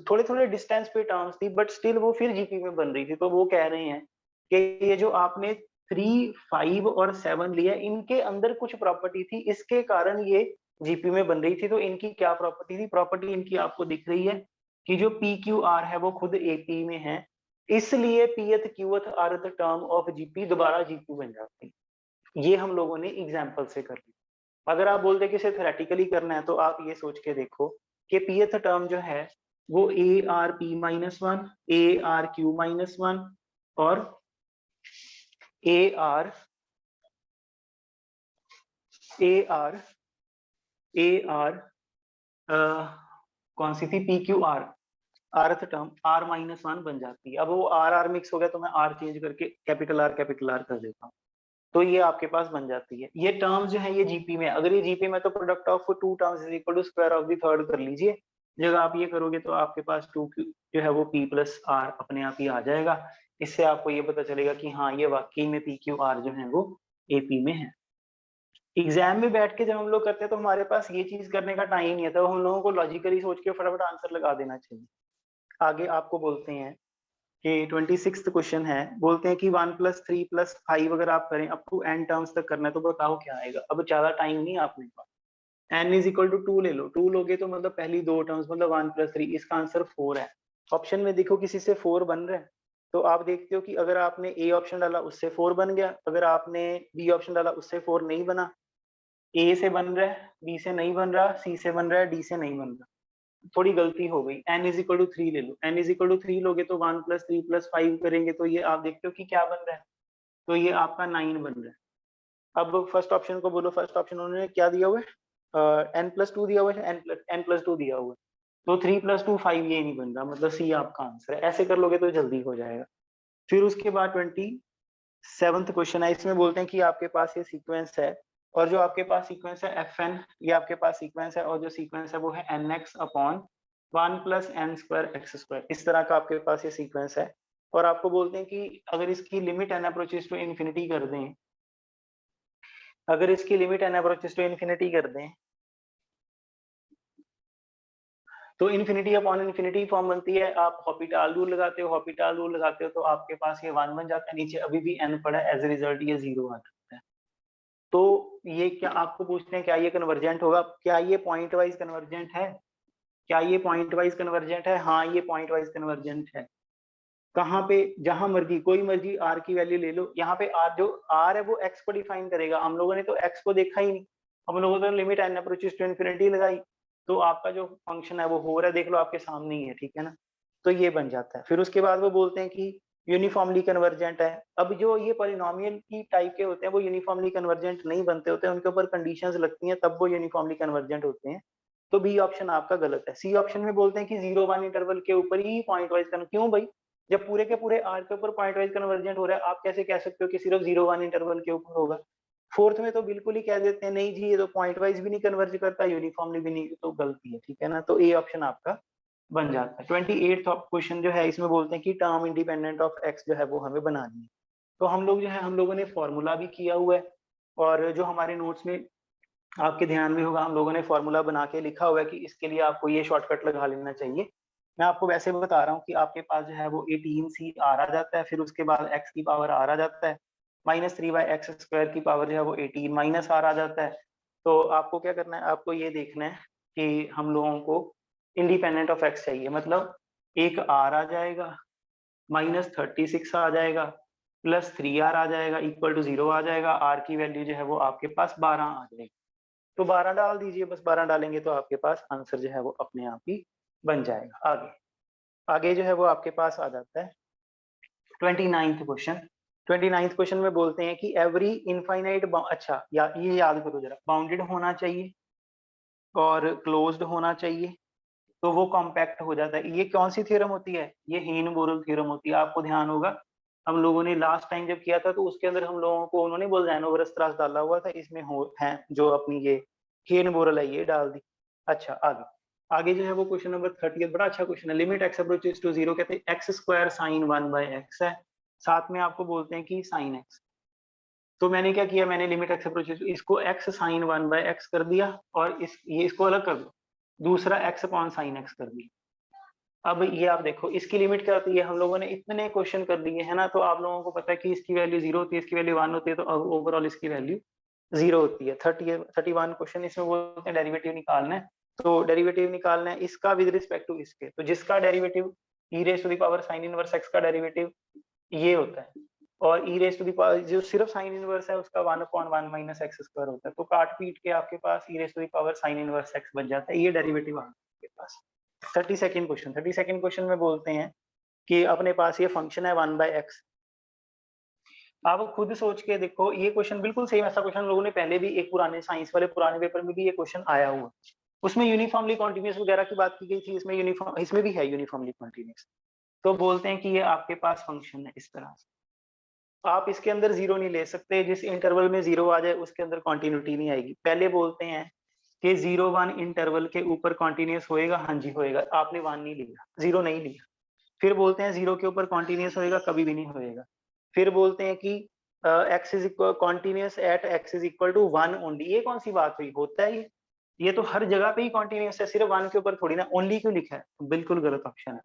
थोड़े थोड़े डिस्टेंस पे टर्म्स थी, बट स्टिल वो फिर जीपी में बन रही थी। तो वो कह रहे हैं कि ये जो आपने 3 5 और 7 लिया, इनके अंदर कुछ प्रॉपर्टी थी, इसके कारण ये जीपी में बन रही थी। तो इनकी क्या प्रॉपर्टी थी, प्रॉपर्टी इनकी आपको दिख रही है कि जो पी क्यू आर है वो खुद एपी में है, इसलिए pth qth rth term of GP दोबारा जीपी बन जाती। ये हम लोगों ने एग्जाम्पल से कर लिया। अगर आप बोलते कि इसे थेरेटिकली करना है तो आप ये सोच के देखो कि पीएथ टर्म जो है वो A R P minus one, A R Q minus one, और ए आर कौन सी थी, P Q R rth term R minus one बन जाती है। अब वो आर आर मिक्स हो गया तो मैं आर चेंज करके कैपिटल आर कर देता हूँ, तो ये आपके पास बन जाती है। ये टर्म्स जो है ये जीपी में, अगर ये जीपी में तो product of two terms is equal to square of the third कर लीजिए। जब आप ये करोगे तो आपके पास टू जो है वो पी प्लस आर अपने आप ही आ जाएगा। इससे आपको ये पता चलेगा कि हाँ ये वाकई में पी क्यू आर जो है वो एपी में है। एग्जाम में बैठ के जब हम लोग करते हैं तो हमारे पास ये चीज करने का टाइम नहीं है, तो हम लोगों को लॉजिकली सोच के फटाफट आंसर लगा देना चाहिए। आगे आपको बोलते हैं कि 26th क्वेश्चन है, बोलते हैं कि 1 + 3 + 5 अगर आप करें अप टू n टर्म्स तक करना है तो बताओ क्या आएगा। अब ज्यादा टाइम नहीं आपके पास, n = 2 ले लो, 2 लोगे तो मतलब पहली दो टर्म्स मतलब 1 + 3, इसका आंसर 4 है। ऑप्शन में देखो किसी से 4 बन रहा है, तो आप देखते हो कि अगर आपने ए ऑप्शन डाला उससे 4 बन गया, अगर आपने बी ऑप्शन डाला उससे 4 नहीं बना, ए से बन रहा है, बी से नहीं बन रहा, सी से बन रहा है, डी से नहीं बन रहा, थोड़ी गलती हो गई। n = 3 ले लो, n = 3 लोगे तो 1 + 3 + 5 करेंगे तो ये आप देखते हो कि क्या बन रहा है, तो ये आपका 9 बन रहा है। अब फर्स्ट ऑप्शन को बोलो, फर्स्ट ऑप्शन उन्होंने क्या दिया हुआ है, n+2 दिया हुआ है, n+2 दिया हुआ है, तो 3 + 2 5 ये नहीं बन रहा, मतलब सी आपका आंसर है। ऐसे कर लोगे तो जल्दी हो जाएगा। फिर उसके बाद 27th क्वेश्चन है, इसमें बोलते हैं कि आपके पास ये सीक्वेंस है, और जो आपके पास सीक्वेंस है fn, ये आपके पास सीक्वेंस है, और जो सीक्वेंस है वो है nx/1 + n² x², इस तरह का आपके पास ये सीक्वेंस है। और आपको बोलते हैं कि अगर इसकी limit n approaches to infinity कर दें, अगर इसकी limit n approaches to infinity कर दें तो इन्फिनिटी अपॉन इन्फिनिटी फॉर्म बनती है। आप हॉपिटाल रूल लगाते हो, हॉपिटाल रूल लगाते हो तो आपके पास ये 1 बन जाता है, नीचे अभी भी n पड़ा है, एज ए रिजल्ट ये 0 आ जाता है। तो ये क्या आपको पूछते हैं, क्या ये कन्वर्जेंट होगा, क्या ये पॉइंट वाइज कन्वर्जेंट है, क्या ये पॉइंट वाइज कन्वर्जेंट है, हाँ ये पॉइंट वाइज कन्वर्जेंट है। कहाँ पे, जहां मर्जी कोई मर्जी आर की वैल्यू ले लो, यहाँ पे आर जो आर है वो एक्स को डिफाइन करेगा, हम लोगों ने तो एक्स को देखा ही नहीं, हम लोगों ने limit n approaches to infinity लगाई, तो आपका जो फंक्शन है वो हो रहा है, देख लो आपके सामने ही है, ठीक है ना। तो ये बन जाता है। फिर उसके बाद वो बोलते हैं कि यूनिफॉर्मली कन्वर्जेंट है। अब जो ये पॉलिनोमियल की टाइप के होते हैं वो यूनिफॉर्मली कन्वर्जेंट नहीं बनते होते, उनके ऊपर कंडीशंस लगती हैं तब वो यूनिफॉर्मली कन्वर्जेंट होते हैं। तो बी ऑप्शन आपका गलत है। सी ऑप्शन में बोलते हैं कि 0-1 इंटरवल के ऊपर ही पॉइंट वाइज, क्यों भाई, जब पूरे के पूरे आर के ऊपर पॉइंट वाइज कन्वर्जेंट हो रहा है, आप कैसे कह सकते हो कि सिर्फ 0-1 इंटरवल के ऊपर होगा। फोर्थ में तो बिल्कुल ही कह देते हैं नहीं जी ये तो पॉइंट वाइज भी नहीं कन्वर्ज करता, यूनिफॉर्मली भी नहीं, तो गलती है, ठीक है ना। तो ए ऑप्शन आपका बन जाता है। 28th क्वेश्चन जो है इसमें बोलते हैं कि टर्म इंडिपेंडेंट ऑफ एक्स जो है वो हमें बनानी है। तो हम लोग जो है हम लोगों ने फॉर्मूला भी किया हुआ है, और जो हमारे नोट्स में आपके ध्यान में होगा हम लोगों ने फॉर्मूला बना के लिखा हुआ है कि इसके लिए आपको ये शॉर्टकट लगा लेना चाहिए। मैं आपको वैसे बता रहा हूँ कि आपके पास जो है वो 18c आर आ जाता है, फिर उसके बाद x की पावर आर आ जाता है, -3y(x² की पावर जो है वो 18 माइनस आर आ जाता है। तो आपको क्या करना है, आपको ये देखना है कि हम लोगों को इंडिपेंडेंट ऑफ x चाहिए, मतलब एक आर आ जाएगा, -36 आ जाएगा, +3r आ जाएगा, इक्वल टू 0 आ जाएगा, r की वैल्यू जो है वो आपके पास 12 आ जाएगी। तो 12 डाल दीजिए, बस 12 डालेंगे तो आपके पास आंसर जो है वो अपने आप ही बन जाएगा। आगे आगे जो है वो आपके पास आ जाता है 29th क्वेश्चन। 29th क्वेश्चन में बोलते हैं कि एवरी इनफाइनाइट, अच्छा ये याद करो जरा, बाउंडेड होना चाहिए और क्लोज्ड होना चाहिए, तो वो कॉम्पैक्ट हो जाता है। ये कौन सी थ्योरम होती है, ये हेन-बोरल थ्योरम होती है। आपको ध्यान होगा हम लोगों ने लास्ट टाइम जब किया था तो उसके अंदर हम लोगों को उन्होंने बोल्जानो-वेरस्ट्रास डाला हुआ था, इसमें हो है जो अपनी ये हेन-बोरल है ये डाल दी। अच्छा आगे आगे जो है वो क्वेश्चन नंबर 30, बड़ा अच्छा क्वेश्चन है। लिमिट x अप्रोचेस टू 0, कहते हैं x² sin 1/x है, साथ में आपको बोलते हैं कि sin x। तो मैंने क्या किया, मैंने लिमिट x अप्रोचेस इसको x sin 1/x कर दिया, और ये इसको अलग कर दो, दूसरा x अपॉन sin x कर दिया। अब ये आप देखो इसकी लिमिट क्या होती है, हम लोगों ने इतने क्वेश्चन कर दिए है ना, तो आप लोगों को पता है कि इसकी वैल्यू 0 होती है, इसकी वैल्यू 1 होती है, तो ओवरऑल इसकी वैल्यू 0 होती है। 31 क्वेश्चन इसमें बोलते हैं डेरिवेटिव निकालना है, तो डेरिवेटिव निकालना है इसका विद रिस्पेक्ट टू इसके, तो जिसका derivative e raise to the power sin inverse x का डेरिवेटिव ये होता है, और e raise to the power जो सिर्फ sin इनवर्स है उसका 1/1 माइनस x² होता है, तो काट पीट के आपके पास e raise to the power sin inverse x बन जाता है, ये डेरिवेटिव आपके पास। 32nd क्वेश्चन में बोलते हैं कि अपने पास ये फंक्शन है 1/x। आप खुद सोच के देखो, ये क्वेश्चन बिल्कुल सेम ऐसा क्वेश्चन लोगों ने पहले भी एक पुराने साइंस वाले पुराने पेपर में भी ये क्वेश्चन आया हुआ, उसमें यूनिफॉर्मली कॉन्टिन्यूअस वगैरह की बात की गई थी, इसमें भी है यूनिफॉर्मली कॉन्टिन्यूअस। तो बोलते हैं कि ये आपके पास फंक्शन है इस तरह से, आप इसके अंदर 0 नहीं ले सकते, जिस इंटरवल में 0 आ जाए उसके अंदर कॉन्टिन्यूटी नहीं आएगी। पहले बोलते हैं कि 0-1 इंटरवल के ऊपर कॉन्टिन्यूअस होएगा, हाँ जी होएगा, आपने 1 नहीं लिया, 0 नहीं लिया। फिर बोलते हैं 0 के ऊपर कॉन्टिन्यूअस होएगा, कभी भी नहीं होएगा। फिर बोलते हैं कि x is equal continuous at x is equal to 1 only, ये कौन सी बात हुई, होता है ये तो हर जगह पे ही कॉन्टिन्यूअस है, सिर्फ 1 के ऊपर थोड़ी ना, ओनली क्यों लिखा है, बिल्कुल गलत ऑप्शन है।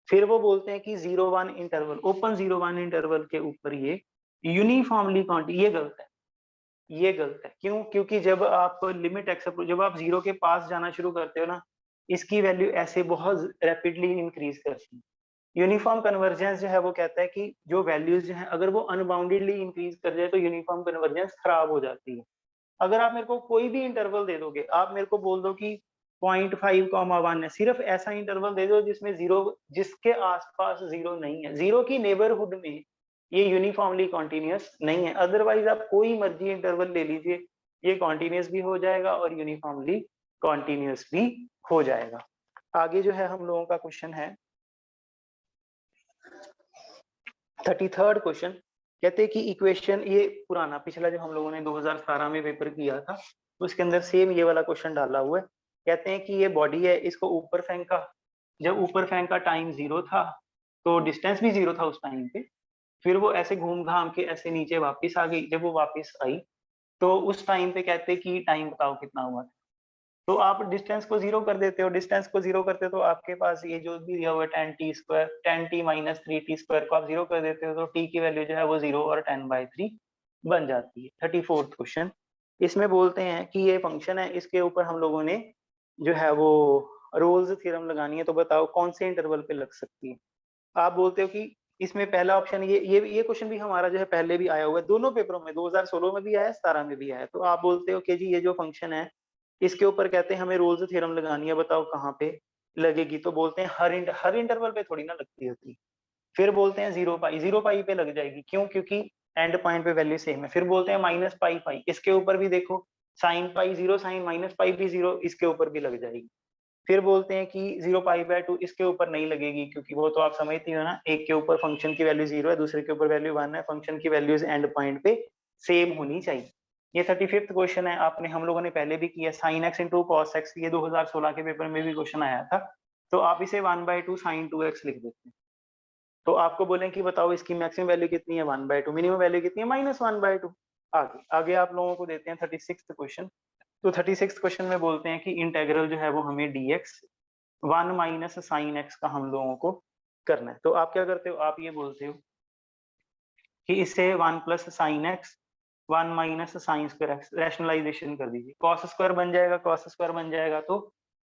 फिर वो बोलते हैं कि 0-1 इंटरवल, ओपन 0-1 इंटरवल के ऊपर ये यूनिफॉर्मली ये गलत है, ये गलत है। क्यों, क्योंकि जब आप लिमिट x जब आप 0 के पास जाना शुरू करते हो ना, इसकी वैल्यू ऐसे बहुत रैपिडली इंक्रीज करती है। यूनिफॉर्म कन्वर्जेंस जो है वो कहता है कि जो वैल्यूज जो है अगर वो अनबाउंडेडली इंक्रीज कर जाए तो यूनिफॉर्म कन्वर्जेंस खराब हो जाती है। अगर आप मेरे को कोई भी इंटरवल दे दोगे, आप मेरे को बोल दो कि 0.5, 1 है, सिर्फ ऐसा इंटरवल दे दो जिसमें 0, जिसके आसपास 0 नहीं है, 0 की नेबरहुड में ये यूनिफॉर्मली कॉन्टिन्यूअस नहीं है। अदरवाइज आप कोई मर्जी इंटरवल ले लीजिए, ये कॉन्टिन्यूअस भी हो जाएगा और यूनिफॉर्मली कॉन्टिन्यूअस भी हो जाएगा। आगे जो है हम लोगों का क्वेश्चन है 33rd क्वेश्चन, कहते हैं कि इक्वेशन, ये पुराना पिछला जो हम लोगों ने 2017 में पेपर किया था उसके अंदर सेम ये वाला क्वेश्चन डाला हुआ है। कहते हैं कि ये बॉडी है, इसको ऊपर फेंका, जब ऊपर फेंका टाइम 0 था तो डिस्टेंस भी 0 था उस टाइम पे, फिर वो ऐसे घूम घाम के ऐसे नीचे वापस आ गई, जब वो वापस आई तो उस टाइम पे कहते कि टाइम बताओ कितना हुआ था। तो आप डिस्टेंस को 0 कर देते हो, डिस्टेंस को 0 करते हो तो आपके पास ये जो भी दिया हुआ है 10t² 10t माइनस 3t² को आप 0 कर देते हो तो t की वैल्यू जो है वो 0 और 10/3 बन जाती है। 34th क्वेश्चन, इसमें बोलते हैं कि ये फंक्शन है, इसके ऊपर हम लोगों ने जो है वो रोल्स थ्योरम लगानी है, तो बताओ कौन से इंटरवल पे लग सकती है। आप बोलते हो कि इसमें पहला ऑप्शन, ये क्वेश्चन भी हमारा जो है पहले भी आया हुआ है, दोनों पेपरों में 2016 में भी आया है, 17 में भी आया है। तो आप बोलते हो कि जी ये जो फंक्शन है इसके ऊपर कहते हैं हमें रोल्स थ्योरम लगानी है, बताओ कहाँ पे लगेगी। तो बोलते हैं हर इंटरवल पे थोड़ी ना लगती होती। फिर बोलते हैं 0 पाई पे लग जाएगी, क्यों, क्योंकि एंड पॉइंट पे वैल्यू सेम है। फिर बोलते हैं -पाई, इसके ऊपर भी देखो साइन पाई 0, साइन -पाई भी 0, इसके ऊपर भी लग जाएगी। फिर बोलते हैं कि 0 पाई/2 इसके ऊपर नहीं लगेगी, क्योंकि वो तो आप समझती हो ना, एक के ऊपर फंक्शन की वैल्यू 0 है, दूसरे के ऊपर वैल्यू 1 है, फंक्शन की वैल्यूज एंड पॉइंट पे सेम होनी चाहिए। ये 35th क्वेश्चन है, आपने हम लोगों ने पहले भी किया, sin x into cos x, ये 2016 के पेपर में भी क्वेश्चन आया था। तो आप इसे 1/2 sin 2x लिख देते हैं। तो आपको बोलें कि बताओ इसकी मैक्सिमम वैल्यू कितनी है, 1/2, मिनिमम वैल्यू कितनी है, -1/2। आगे आगे आप लोगों को देते हैं 36th क्वेश्चन। तो 36th क्वेश्चन में बोलते हैं कि इंटेग्रल जो है वो हमें dx 1 माइनस साइन एक्स का हम लोगों को करना है। तो आप क्या करते हो, आप ये बोलते हो कि इसे 1 plus sine x 1 minus sine square x rationalisation कर दीजिए, कॉस स्क्वायर बन जाएगा, कॉस स्क्वायर बन जाएगा तो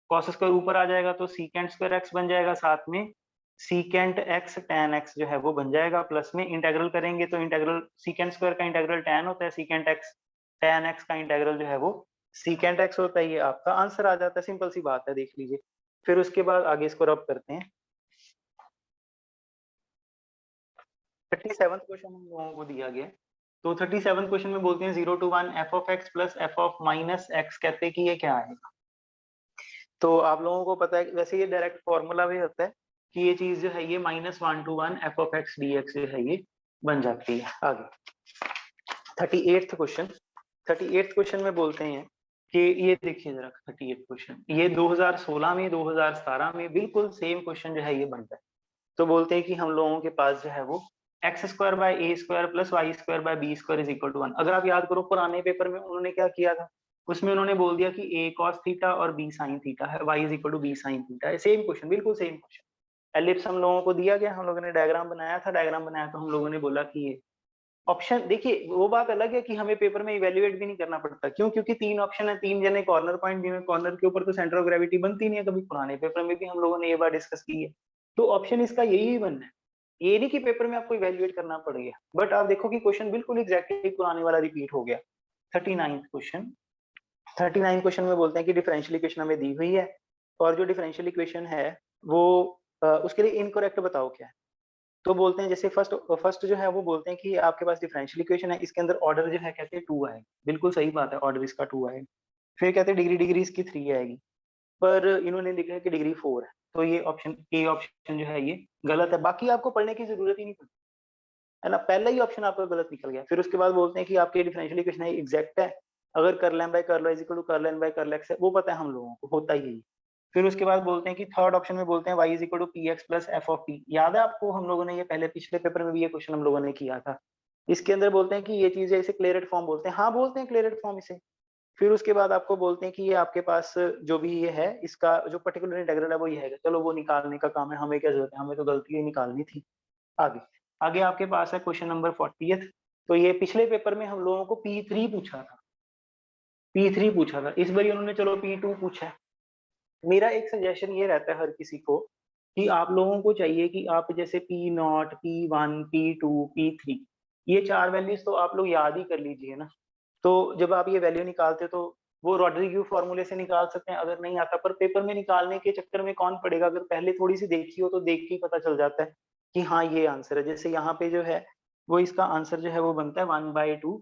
कॉस स्क्वायर ऊपर आ जाएगा तो सीकेंट स्क्वायर एक्स बन जाएगा, साथ में सीकेंट एक्स टैन एक्स जो है वो बन जाएगा, प्लस में इंटेग्रल करेंगे तो इंटेग्रल सीकेंट स्क्वायर का इंटेग्रल टैन होता है, सीकेंट एक्स टैन एक्स का इंटेग्रल जो है वो सीकेंट एक्स होता है। ये आपका आंसर आ जाता है, सिंपल सी बात है, देख लीजिए। फिर उसके बाद आगे इसको रब करते हैं। 37th क्वेश्चन हम लोगों को दिया गया है। तो 37th क्वेश्चन में बोलते हैं 0 to 1 f of x plus f of minus x, कहते हैं कि ये क्या आएगा। तो आप लोगों को पता है वैसे ये डायरेक्ट फॉर्मूला भी होता है कि ये चीज जो है ये -1 to 1 f of x dx जो है ये बन जाती है। आगे 38th क्वेश्चन, 38th क्वेश्चन में बोलते हैं कि ये देखिए जरा 38th क्वेश्चन, ये 2016 में 2017 में बिल्कुल सेम क्वेश्चन जो है ये बनता है। तो बोलते हैं कि हम लोगों के पास जो है वो x square by A square plus y square by B square is equal to 1। अगर आप याद करो पुराने पेपर में उन्होंने क्या किया था, उसमें उन्होंने बोल दिया कि ए कॉस थीटा और बी साइन थीटा है, y is equal to B sine theta है। सेम क्वेश्चन, बिल्कुल सेम क्वेश्चन। एलिप्स हम लोगों को दिया गया, हम लोगों ने डायग्राम बनाया था, डायग्राम बनाया तो हम लोगों ने बोला कि ये ऑप्शन, देखिए वो बात अलग है कि हमें पेपर में इवेल्युएट भी नहीं करना पड़ता, क्यों, क्योंकि 3 ऑप्शन है, 3 जने कॉर्नर पॉइंट भी में, कॉर्नर के ऊपर तो सेंटर ऑफ ग्रेविटी बनती नहीं है कभी, पुराने पेपर में भी हम लोगों ने ये बात डिस्कस की है। तो ऑप्शन इसका यही बनना है, ये नहीं कि पेपर में आपको इवेल्युएट करना पड़ेगा। बट आप देखो कि क्वेश्चन बिल्कुल एग्जैक्टली पुराने वाला रिपीट हो गया। 39th क्वेश्चन, 39 क्वेश्चन में बोलते हैं कि डिफरेंशियल इक्वेशन हमें दी हुई है और जो डिफरेंशियल इक्वेशन है वो उसके लिए इनकरेक्ट बताओ क्या है। तो बोलते हैं जैसे फर्स्ट फर्स्ट जो है वो बोलते हैं कि आपके पास डिफरेंशियल इक्वेशन है, इसके अंदर ऑर्डर जो है कहते हैं 2 आएगा, बिल्कुल सही बात है, ऑर्डर इसका 2 आएगा। फिर कहते हैं डिग्री डिग्री इसकी 3 आएगी, पर इन्होंने लिखा है कि डिग्री 4 है, तो ये ऑप्शन ए ऑप्शन जो है ये गलत है। बाकी आपको पढ़ने की जरूरत ही नहीं पड़ती है ना, पहला ही ऑप्शन आपका गलत निकल गया। फिर उसके बाद बोलते हैं कि आपके डिफरेंशियल इक्वेशन है एग्जैक्ट है, अगर curl M by curl y is equal to curl N by curl x है, वो पता है हम लोगों को, होता ही है। फिर उसके बाद बोलते हैं कि थर्ड ऑप्शन में बोलते हैं y is equal to P x plus F of P. याद है आपको, हम लोगों ने ये पहले पिछले पेपर में भी ये क्वेश्चन हम लोगों ने किया था। इसके अंदर बोलते हैं कि ये चीज है, इसे क्लियरेट फॉर्म बोलते हैं, हाँ बोलते हैं क्लियरेट फॉर्म इसे। फिर उसके बाद आपको बोलते हैं कि ये आपके पास जो भी ये है इसका जो पर्टिकुलर इंटीग्रल है वो ये है, चलो वो निकालने का काम है, हमें क्या जरूरत है, हमें तो गलती ही निकालनी थी। आगे आगे आपके पास है क्वेश्चन नंबर 40th। तो ये पिछले पेपर में हम लोगों को P3 पूछा था, P3 पूछा था, इस बार उन्होंने चलो P2 पूछा है। मेरा एक सजेशन ये रहता है हर किसी को कि आप लोगों को चाहिए कि आप जैसे P0, P1, P2, P3, ये 4 वैल्यूज तो आप लोग याद ही कर लीजिए ना। तो जब आप ये वैल्यू निकालते हो तो वो रॉड्रिग्यू फॉर्मूले से निकाल सकते हैं अगर नहीं आता, पर पेपर में निकालने के चक्कर में कौन पड़ेगा, अगर पहले थोड़ी सी देखी हो तो देख के ही पता चल जाता है कि हाँ ये आंसर है। जैसे यहाँ पे जो है वो इसका आंसर जो है वो बनता है 1/2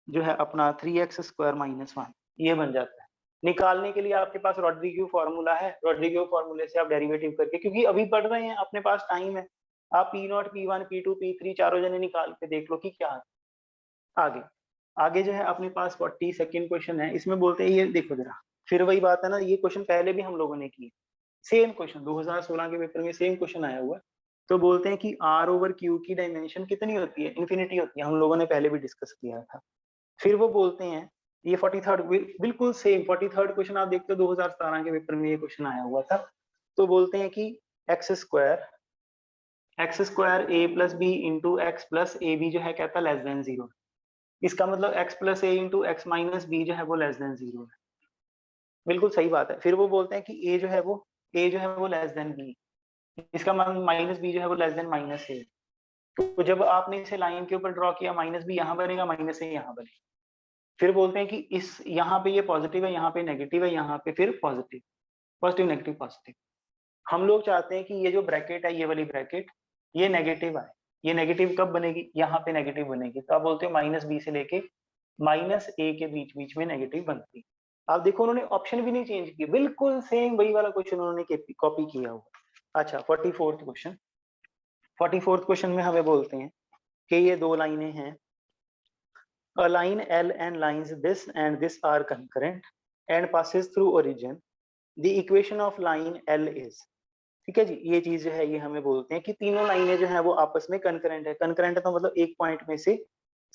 जो है अपना 3x स्क्वायर माइनस 1, ये बन जाता है। निकालने के लिए आपके पास रॉड्रिग्यू फॉर्मूला है, रॉड्रिग्यू फॉर्मूले से आप डेरिवेटिव करके, क्योंकि अभी पढ़ रहे हैं अपने पास टाइम है, आप P0, P1, P2, P3 चारों जने निकाल के देख लो कि क्या है। आगे आगे जो है अपने पास 42nd क्वेश्चन है, इसमें बोलते हैं, ये देखो जरा, फिर वही बात है ना, ये क्वेश्चन पहले भी हम लोगों ने की, सेम क्वेश्चन 2016 के पेपर में सेम क्वेश्चन आया हुआ है। तो बोलते हैं कि R ओवर Q की डायमेंशन कितनी होती है, इन्फिनिटी होती है, हम लोगों ने पहले भी डिस्कस किया था। फिर वो बोलते हैं ये 43rd बिल्कुल सेम 43rd क्वेश्चन आप देखते हो 2017 के पेपर में ये क्वेश्चन आया हुआ था। तो बोलते हैं कि x square A plus B into x plus A B जो है कहता है लेस देन 0। इसका मतलब x प्लस ए इंटू एक्स माइनस बी जो है वो लेस देन 0 है, बिल्कुल सही बात है। फिर वो बोलते हैं कि a जो है वो लेस देन b, इसका मतलब माइनस बी जो है वो लेस देन माइनस ए। तो जब आपने इसे लाइन के ऊपर ड्रॉ किया, माइनस बी यहाँ बनेगा, माइनस ए यहाँ बनेगा। फिर बोलते हैं कि इस यहाँ पे ये पॉजिटिव है, यहाँ पे नेगेटिव है, यहाँ पे फिर पॉजिटिव, पॉजिटिव नेगेटिव पॉजिटिव। हम लोग चाहते हैं कि ये जो ब्रैकेट है, ये वाली ब्रैकेट ये नेगेटिव आए। ये नेगेटिव कब बनेगी, यहाँ पे नेगेटिव बनेगी। तो आप बोलते हो माइनस बी से लेके माइनस ए के बीच बीच में नेगेटिव बनती है। आप देखो उन्होंने ऑप्शन भी नहीं चेंज किए, बिल्कुल सेम वही वाला क्वेश्चन उन्होंने कॉपी किया हुआ। अच्छा 44th क्वेश्चन, 44th क्वेश्चन में हमें बोलते हैं कि ये 2 लाइनें हैं, A line L and lines this and this are concurrent and passes through origin. The equation of line L is, ठीक है जी, ये चीज जो है ये हमें बोलते हैं कि तीनों लाइनें जो है वो आपस में कंकरेंट है। कंकरेंट है तो मतलब एक पॉइंट में से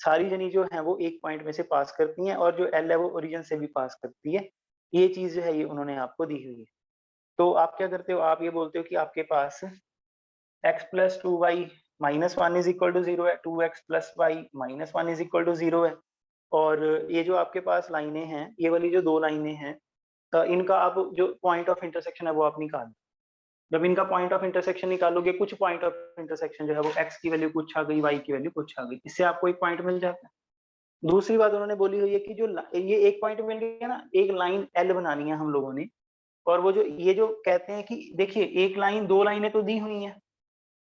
सारी जनी जो है वो एक पॉइंट में से पास करती हैं, और जो एल है वो ओरिजिन से भी पास करती है। ये चीज जो है ये उन्होंने आपको दी हुई है। तो आप क्या करते हो, आप ये बोलते हो कि आपके पास x plus two y minus one is equal to zero है, 2x plus y minus one is equal to zero है। और ये जो आपके पास लाइनें हैं, ये वाली जो दो लाइनें हैं, इनका आप जो पॉइंट ऑफ इंटरसेक्शन है वो आप निकाल। जब इनका पॉइंट ऑफ इंटरसेक्शन निकालोगे, कुछ पॉइंट ऑफ इंटरसेक्शन जो है वो x की वैल्यू कुछ आ गई, y की वैल्यू कुछ आ गई, इससे आपको एक पॉइंट मिल जाता है। दूसरी बात उन्होंने बोली हुई है कि जो ये एक पॉइंट मिल गया ना, एक लाइन L बनानी है हम लोगों ने। और वो जो ये जो कहते हैं कि देखिए एक लाइन, दो लाइनें तो दी हुई हैं,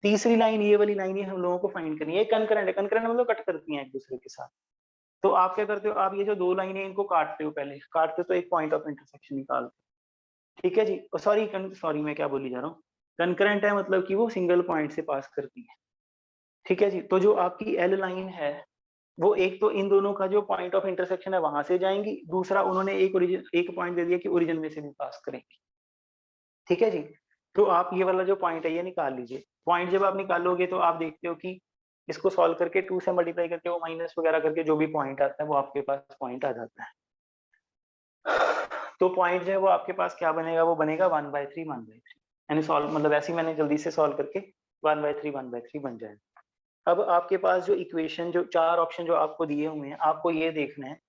तीसरी लाइन ये वाली लाइन हम लोगों को फाइंड करनी है। कंकरेंट है, कंकरेंट मतलब कट करती हैं एक दूसरे के साथ। तो आप क्या करते हो, आप ये जो दो लाइनें इनको काटते हो, पहले काटते हो तो एक पॉइंट ऑफ इंटरसेक्शन निकालते हो, ठीक है जी। सॉरी मैं क्या बोली जा रहा हूँ, कंकरेंट है मतलब कि वो सिंगल पॉइंट से पास करती है, ठीक है जी। तो जो आपकी एल लाइन है वो एक तो इन दोनों का जो पॉइंट ऑफ इंटरसेक्शन है वहां से जाएंगी, दूसरा उन्होंने एक पॉइंट दे दिया कि ओरिजिन में से भी पास करेंगी, ठीक है जी। तो आप ये वाला जो पॉइंट है ये निकाल लीजिए। पॉइंट जब आप निकालोगे तो आप देखते हो कि इसको सॉल्व करके 2 से मल्टीप्लाई करके वो माइनस वगैरह करके जो भी पॉइंट आता है वो आपके पास पॉइंट आ जाता है। तो पॉइंट जो है वो आपके पास क्या बनेगा, वो बनेगा 1/3 1/3, यानी सॉल्व मतलब ऐसे ही मैंने जल्दी से सॉल्व करके 1/3 1/3 बन जाएगा। अब आपके पास जो इक्वेशन, जो चार ऑप्शन जो आपको दिए हुए हैं, आपको ये देखना है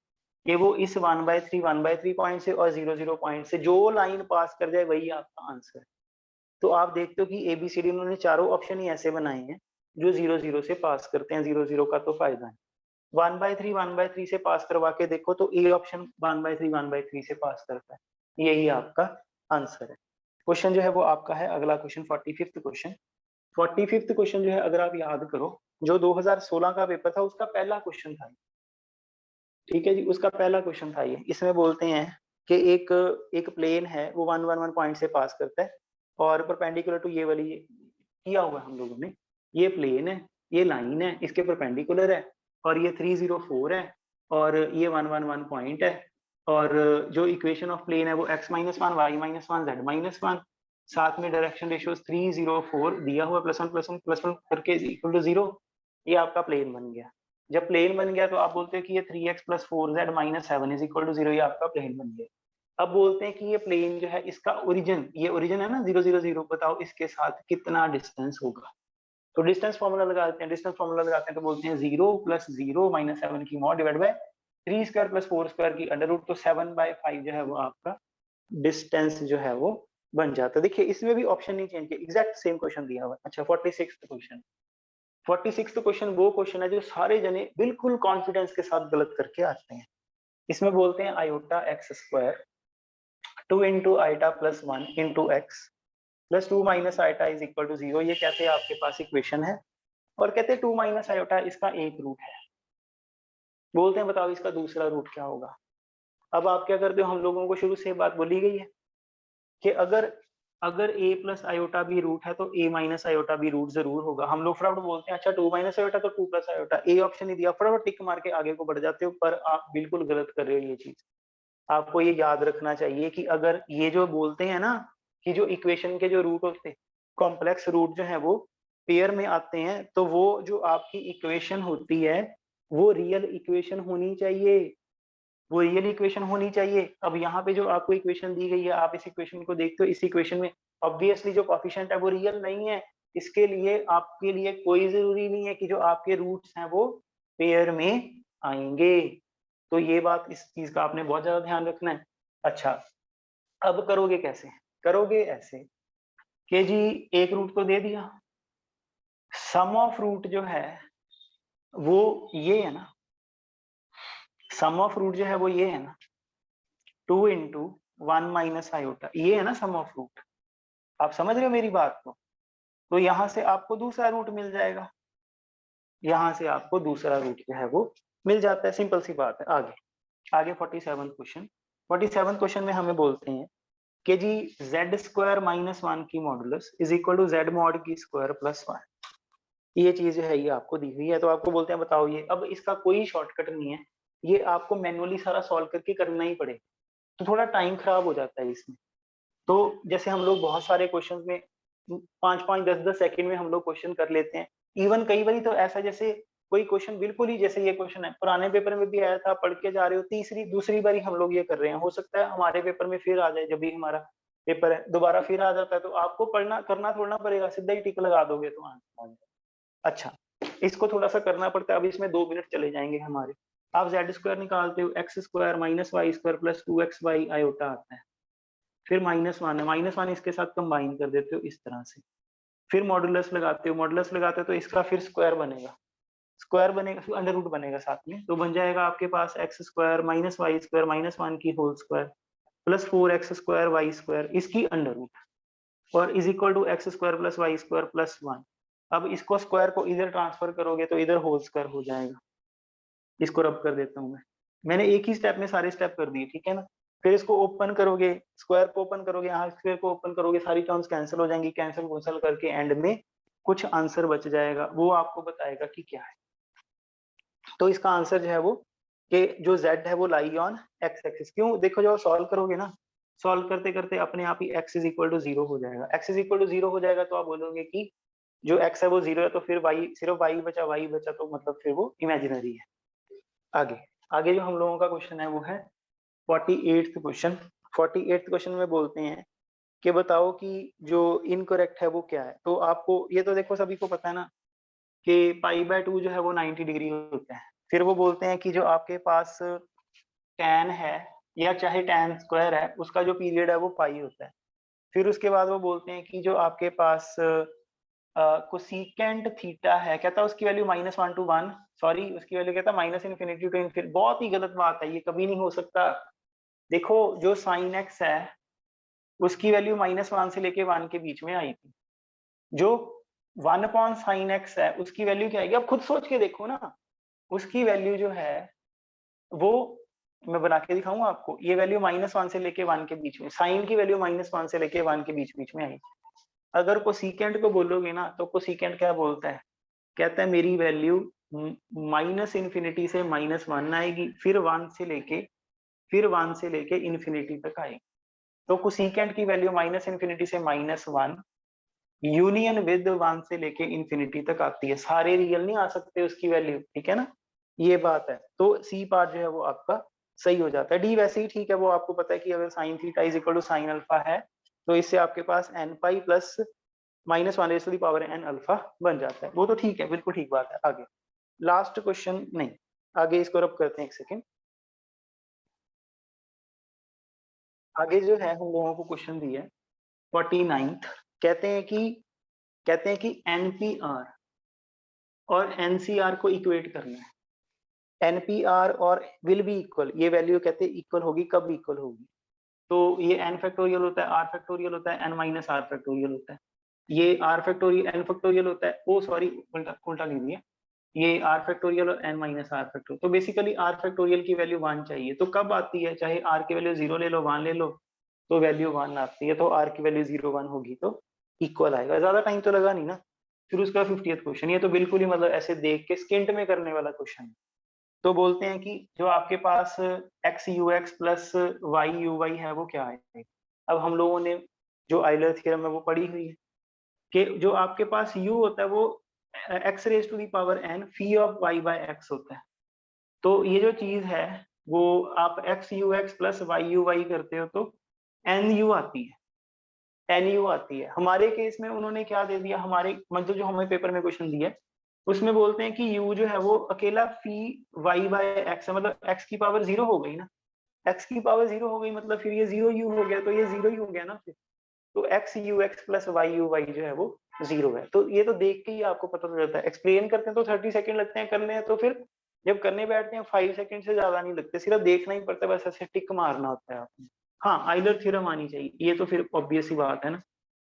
कि वो इस 1/3 पॉइंट से और 0 0 पॉइंट से जो लाइन पास कर जाए वही आपका आंसर है। तो आप देखते हो कि एबीसीडी उन्होंने चारों ऑप्शन ही ऐसे बनाए हैं जो 0 0 से पास करते हैं। 0 0 का तो फायदा है। 1/3 से पास करवा के देखो तो ए ऑप्शन 1/3 से पास करता है। यही आपका आंसर है। क्वेश्चन जो है वो आपका है अगला question 45th question. 45th question जो है अगर आप याद करो, जो 2016 का पेपर था उसका पहला क्वेश्चन था, ठीक है जी, उसका पहला क्वेश्चन था ये। इसमें बोलते हैं कि एक प्लेन है वो 1 1 1 पॉइंट से पास करता है और परपेंडिकुलर टू ये वाली किया हुआ हम लोगों ने, ये प्लेन है, ये लाइन है, इसके परपेंडिकुलर है, और ये 304 है, और ये 1 1 1 पॉइंट है, और जो इक्वेशन ऑफ प्लेन है वो x-1 y-1 z-1, साथ में डायरेक्शन रेशियो 304 दिया हुआ, +1 करके इक्वल टू 0। ये आपका प्लेन बन गया। जब प्लेन बन गया तो आप बोलते हो कि ये 3x + 4z-7 is equal to 0, ये आपका प्लेन बन गया। अब बोलते हैं कि ये प्लेन जो है इसका ओरिजिन, ये ओरिजिन है ना 0 0 0, बताओ इसके साथ कितना डिस्टेंस होगा। तो डिस्टेंस फॉर्मूला लगाते हैं, डिस्टेंस फॉर्मूला लगाते हैं तो बोलते हैं 0 + 0 - 7 की मॉड डिवाइड बाय 3² + 4² की अंडर रूट, तो 7/5 जो है वो आपका डिस्टेंस जो है वो बन जाता है। देखिए इसमें भी ऑप्शन नहीं चेंज किया, एग्जैक्ट सेम क्वेश्चन दिया हुआ है। अच्छा 46th क्वेश्चन। 46th क्वेश्चन वो क्वेश्चन है जो सारे जने बिल्कुल कॉन्फिडेंस के साथ गलत करके आते हैं। इसमें बोलते हैं iota x² 2 * iota + 1 * x + 2 - iota is equal to 0। ये कहते हैं आपके पास इक्वेशन है, और कहते हैं 2 - आयोटा इसका एक रूट है। बोलते हैं बताओ इसका दूसरा रूट क्या होगा। अब आप क्या करते हो, हम लोगों को शुरू से बात बोली गई है कि अगर अगर a + आयोटा भी रूट है तो a - आयोटा भी रूट जरूर होगा। हम लोग फटाफट बोलते हैं अच्छा 2 - आयोटा तो 2 + आयोटा, ए ऑप्शन नहीं दिया, फटाफट टिक मार के आगे को बढ़ जाते हो, पर आप बिल्कुल गलत कर रहे हो। ये चीज आपको ये याद रखना चाहिए कि अगर ये जो बोलते हैं ना कि जो इक्वेशन के जो रूट होते हैं, कॉम्प्लेक्स रूट जो है वो पेयर में आते हैं, तो वो जो आपकी इक्वेशन होती है वो रियल इक्वेशन होनी चाहिए, वो रियल इक्वेशन होनी चाहिए। अब यहाँ पे जो आपको इक्वेशन दी गई है, आप इस इक्वेशन को देखते हो, इस इक्वेशन में ऑब्वियसली जो कोफिशिएंट है वो रियल नहीं है। इसके लिए आपके लिए कोई जरूरी नहीं है कि जो आपके रूट्स हैं वो पेयर में आएंगे। तो ये बात, इस चीज का आपने बहुत ज्यादा ध्यान रखना है। अच्छा अब करोगे कैसे, करोगे ऐसे कि जी एक रूट तो दे दिया, सम ऑफ रूट जो है वो ये है ना, सम ऑफ रूट जो है वो ये है ना 2 * 1 - आयोटा, ये है ना सम ऑफ रूट। आप समझ रहे हो मेरी बात को। तो यहाँ से आपको दूसरा रूट मिल जाएगा, यहाँ से आपको दूसरा रूट जो है वो मिल जाता है। सिंपल सी बात है। आगे आगे 47 क्वेश्चन। 47 क्वेश्चन में हमें बोलते हैं कि जी z² - 1 की मॉडुलस is equal to z mod की स्क्वायर + 1। ये चीज जो है ये आपको दी हुई है, तो आपको बोलते हैं बताओ ये। अब इसका कोई शॉर्टकट नहीं है, ये आपको मैनुअली सारा सॉल्व करके करना ही पड़ेगा, तो थोड़ा टाइम खराब हो जाता है इसमें। तो जैसे हम लोग बहुत सारे क्वेश्चंस में 5-5 10-10 सेकंड में हम लोग क्वेश्चन कर लेते हैं। इवन कई बार तो ऐसा जैसे कोई क्वेश्चन बिल्कुल ही जैसे ये क्वेश्चन है पुराने पेपर में भी आया था, पढ़ के जा रहे हो, तीसरी दूसरी बार हम लोग ये कर रहे हैं, हो सकता है हमारे पेपर में फिर आ जाए, जब भी हमारा पेपर है दोबारा फिर आ जाता है, तो आपको पढ़ना करना थोड़ा पड़ेगा, सीधा ही टिक लगा दोगे तो आंसर आ जाएगा। अच्छा, इसको थोड़ा सा करना पड़ता है। अब इसमें 2 मिनट चले जाएंगे हमारे। आप जेड स्क्वायर निकालते हो, x square minus y square plus 2x by iota आता है, फिर -1 है, -1 इसके साथ कंबाइन कर देते हो इस तरह से, फिर मॉडुलस लगाते हो, मॉडुलस लगाते हो तो इसका फिर स्क्वायर बनेगा, स्क्वायर बनेगा, फिर अंडर रूट बनेगा साथ में, तो बन जाएगा आपके पास x square minus y square -1 की whole square plus 4x square y square इसकी अंडर रूट, और is equal to x square plus y square plus 1। अब इसको स्क्वायर को इधर ट्रांसफर करोगे तो इधर होल स्क्वायर हो जाएगा। इसको रब कर देता हूँ मैं, मैंने एक ही स्टेप में सारे स्टेप कर दिए, ठीक है ना। फिर इसको ओपन करोगे, स्क्वायर को ओपन करोगे, यहाँ स्क्वायर को ओपन करोगे, सारी टर्म्स कैंसिल हो जाएंगी, कैंसिल करके एंड में कुछ आंसर बच जाएगा, वो आपको बताएगा कि क्या है। तो इसका आंसर जो है वो कि जो z है वो लाई ऑन x एक्सिस। क्यों, देखो जब सॉल्व करोगे ना, सॉल्व करते करते अपने आप ही x इज इक्वल टू 0 हो जाएगा, x इज इक्वल टू 0 हो जाएगा, तो आप बोलोगे कि जो x है वो 0 है, तो फिर y सिर्फ y बचा, तो मतलब फिर वो इमेजिनरी है। आगे आगे जो हम लोगों का क्वेश्चन है वो है 48th क्वेश्चन। 48th क्वेश्चन में बोलते हैं कि बताओ कि जो इनकरेक्ट है वो क्या है। तो आपको ये तो देखो सभी को पता है ना कि π/2 जो है वो 90 डिग्री होता है। फिर वो बोलते हैं कि जो आपके पास tan है या चाहे tan स्क्वायर है, उसका जो पीरियड है वो पाई होता है। फिर उसके बाद वो बोलते हैं कि जो आपके पास कोसिकेंट थीटा है, कहता है उसकी वैल्यू -1 to 1, सॉरी उसकी वैल्यू कहता है -इन्फिनिटी टू इन्फिनिटी। बहुत ही गलत बात है, ये कभी नहीं हो सकता। देखो जो साइन एक्स है उसकी वैल्यू -1 से लेके 1 के बीच में आई थी, जो 1 अपॉन साइन एक्स है उसकी वैल्यू क्या आएगी, अब खुद सोच के देखो ना, उसकी वैल्यू जो है वो मैं बना के दिखाऊंगा आपको, ये वैल्यू -1 से लेके 1 के बीच में, साइन की वैल्यू -1 से लेके 1 के बीच बीच में आई। अगर कोसिकेंट को बोलोगे ना, तो कोसिकेंट क्या बोलता है, कहता है मेरी वैल्यू -इन्फिनिटी से -1 आएगी, फिर 1 से लेके इन्फिनिटी तक आएगी। तो कोसिकेंट की वैल्यू -इन्फिनिटी से -1 यूनियन विद 1 से लेके इन्फिनिटी तक आती है, सारे रियल नहीं आ सकते उसकी वैल्यू, ठीक है ना, ये बात है। तो सी पार्ट जो है वो आपका सही हो जाता है। डी वैसे ही ठीक है, वो आपको पता है कि अगर sine theta is equal to sine alpha है, तो इससे आपके पास n पाई प्लस -1 अल्फा बन जाता है, वो तो ठीक है, बिल्कुल ठीक बात है। आगे लास्ट क्वेश्चन नहीं, आगे इसको रब करते हैं एक सेकेंड। आगे जो है हम लोगों को क्वेश्चन दिया है 49th, कहते हैं कि एनपीआर और एनसीआर को इक्वेट करना है। एनपीआर और विल बी इक्वल, ये वैल्यू कहते हैं इक्वल होगी, कब इक्वल होगी, तो ये n फैक्टोरियल होता है, r फैक्टोरियल होता है, n माइनस r फैक्टोरियल होता है, ये r फैक्टोरियल n फैक्टोरियल होता है, ओ सॉरी उल्टा उल्टा लिख दिया, ये r फैक्टोरियल और n माइनस r फैक्टोरियल। तो बेसिकली r फैक्टोरियल की वैल्यू 1 चाहिए, तो कब आती है, चाहे r की वैल्यू 0 ले लो 1 ले लो, तो वैल्यू 1 आती है, तो r की वैल्यू 0 1 होगी तो इक्वल आएगा। ज्यादा टाइम तो लगा नहीं ना। फिर उसका 50th क्वेश्चन, ये तो बिल्कुल ही मतलब ऐसे देख के स्किंट में करने वाला क्वेश्चन है। तो बोलते हैं कि जो आपके पास x u x plus y u y है वो क्या है। अब हम लोगों ने जो आइलर थ्योरम है वो पढ़ी हुई है कि जो आपके पास u होता है वो x raise to the power n phi of y by x होता है। तो ये जो चीज है वो आप x u x plus y u y करते हो तो एन यू आती है, एन यू आती है। हमारे केस में उन्होंने क्या दे दिया, हमारे मतलब जो हमें पेपर में क्वेश्चन दिया है उसमें बोलते हैं कि u जो है वो अकेला फी y बाय x है, मतलब x की पावर 0 हो गई ना, x की पावर 0 हो गई मतलब फिर ये 0 u हो गया, तो ये 0 ही हो गया ना फिर, तो x u x plus y u y जो है वो 0 है। तो ये तो देख के ही आपको पता चल जाता है। एक्सप्लेन करते हैं तो 30 सेकंड लगते हैं करने हैं, तो फिर जब करने बैठते हैं 5 सेकंड से ज्यादा नहीं लगते, सिर्फ देखना ही पड़ता है, बस ऐसे टिक मारना होता है आपने। हाँ आइलर थ्योरम आनी चाहिए, ये तो फिर ऑब्वियस ही बात है ना।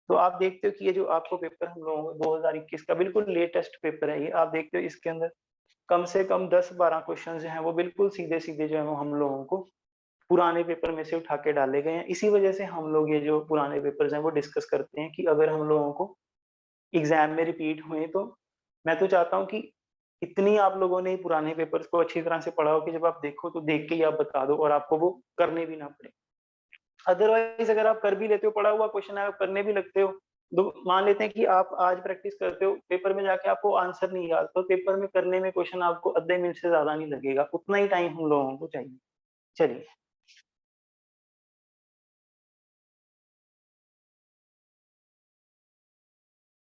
तो आप देखते हो कि ये जो आपको पेपर हम लोगों को 2021 का बिल्कुल लेटेस्ट पेपर है ये, आप देखते हो इसके अंदर कम से कम 10-12 क्वेश्चन जो हैं वो बिल्कुल सीधे सीधे जो है वो हम लोगों को पुराने पेपर में से उठा के डाले गए हैं। इसी वजह से हम लोग ये जो पुराने पेपर्स हैं वो डिस्कस करते हैं कि अगर हम लोगों को एग्जाम में रिपीट हुए तो मैं तो चाहता हूँ कि इतनी आप लोगों ने पुराने पेपर्स को अच्छी तरह से पढ़ा हो कि जब आप देखो तो देख के ही आप बता दो और आपको वो करने भी ना पड़े। अदरवाइज़ अगर आप कर भी लेते हो, पढ़ा हुआ क्वेश्चन है, आप करने भी लगते हो, तो मान लेते हैं कि आप आज प्रैक्टिस करते हो, पेपर में जाके आपको आंसर नहीं याद, तो पेपर में करने में क्वेश्चन आपको आधे मिनट से ज़्यादा नहीं लगेगा, उतना ही टाइम हम लोगों को चाहिए। चलिए।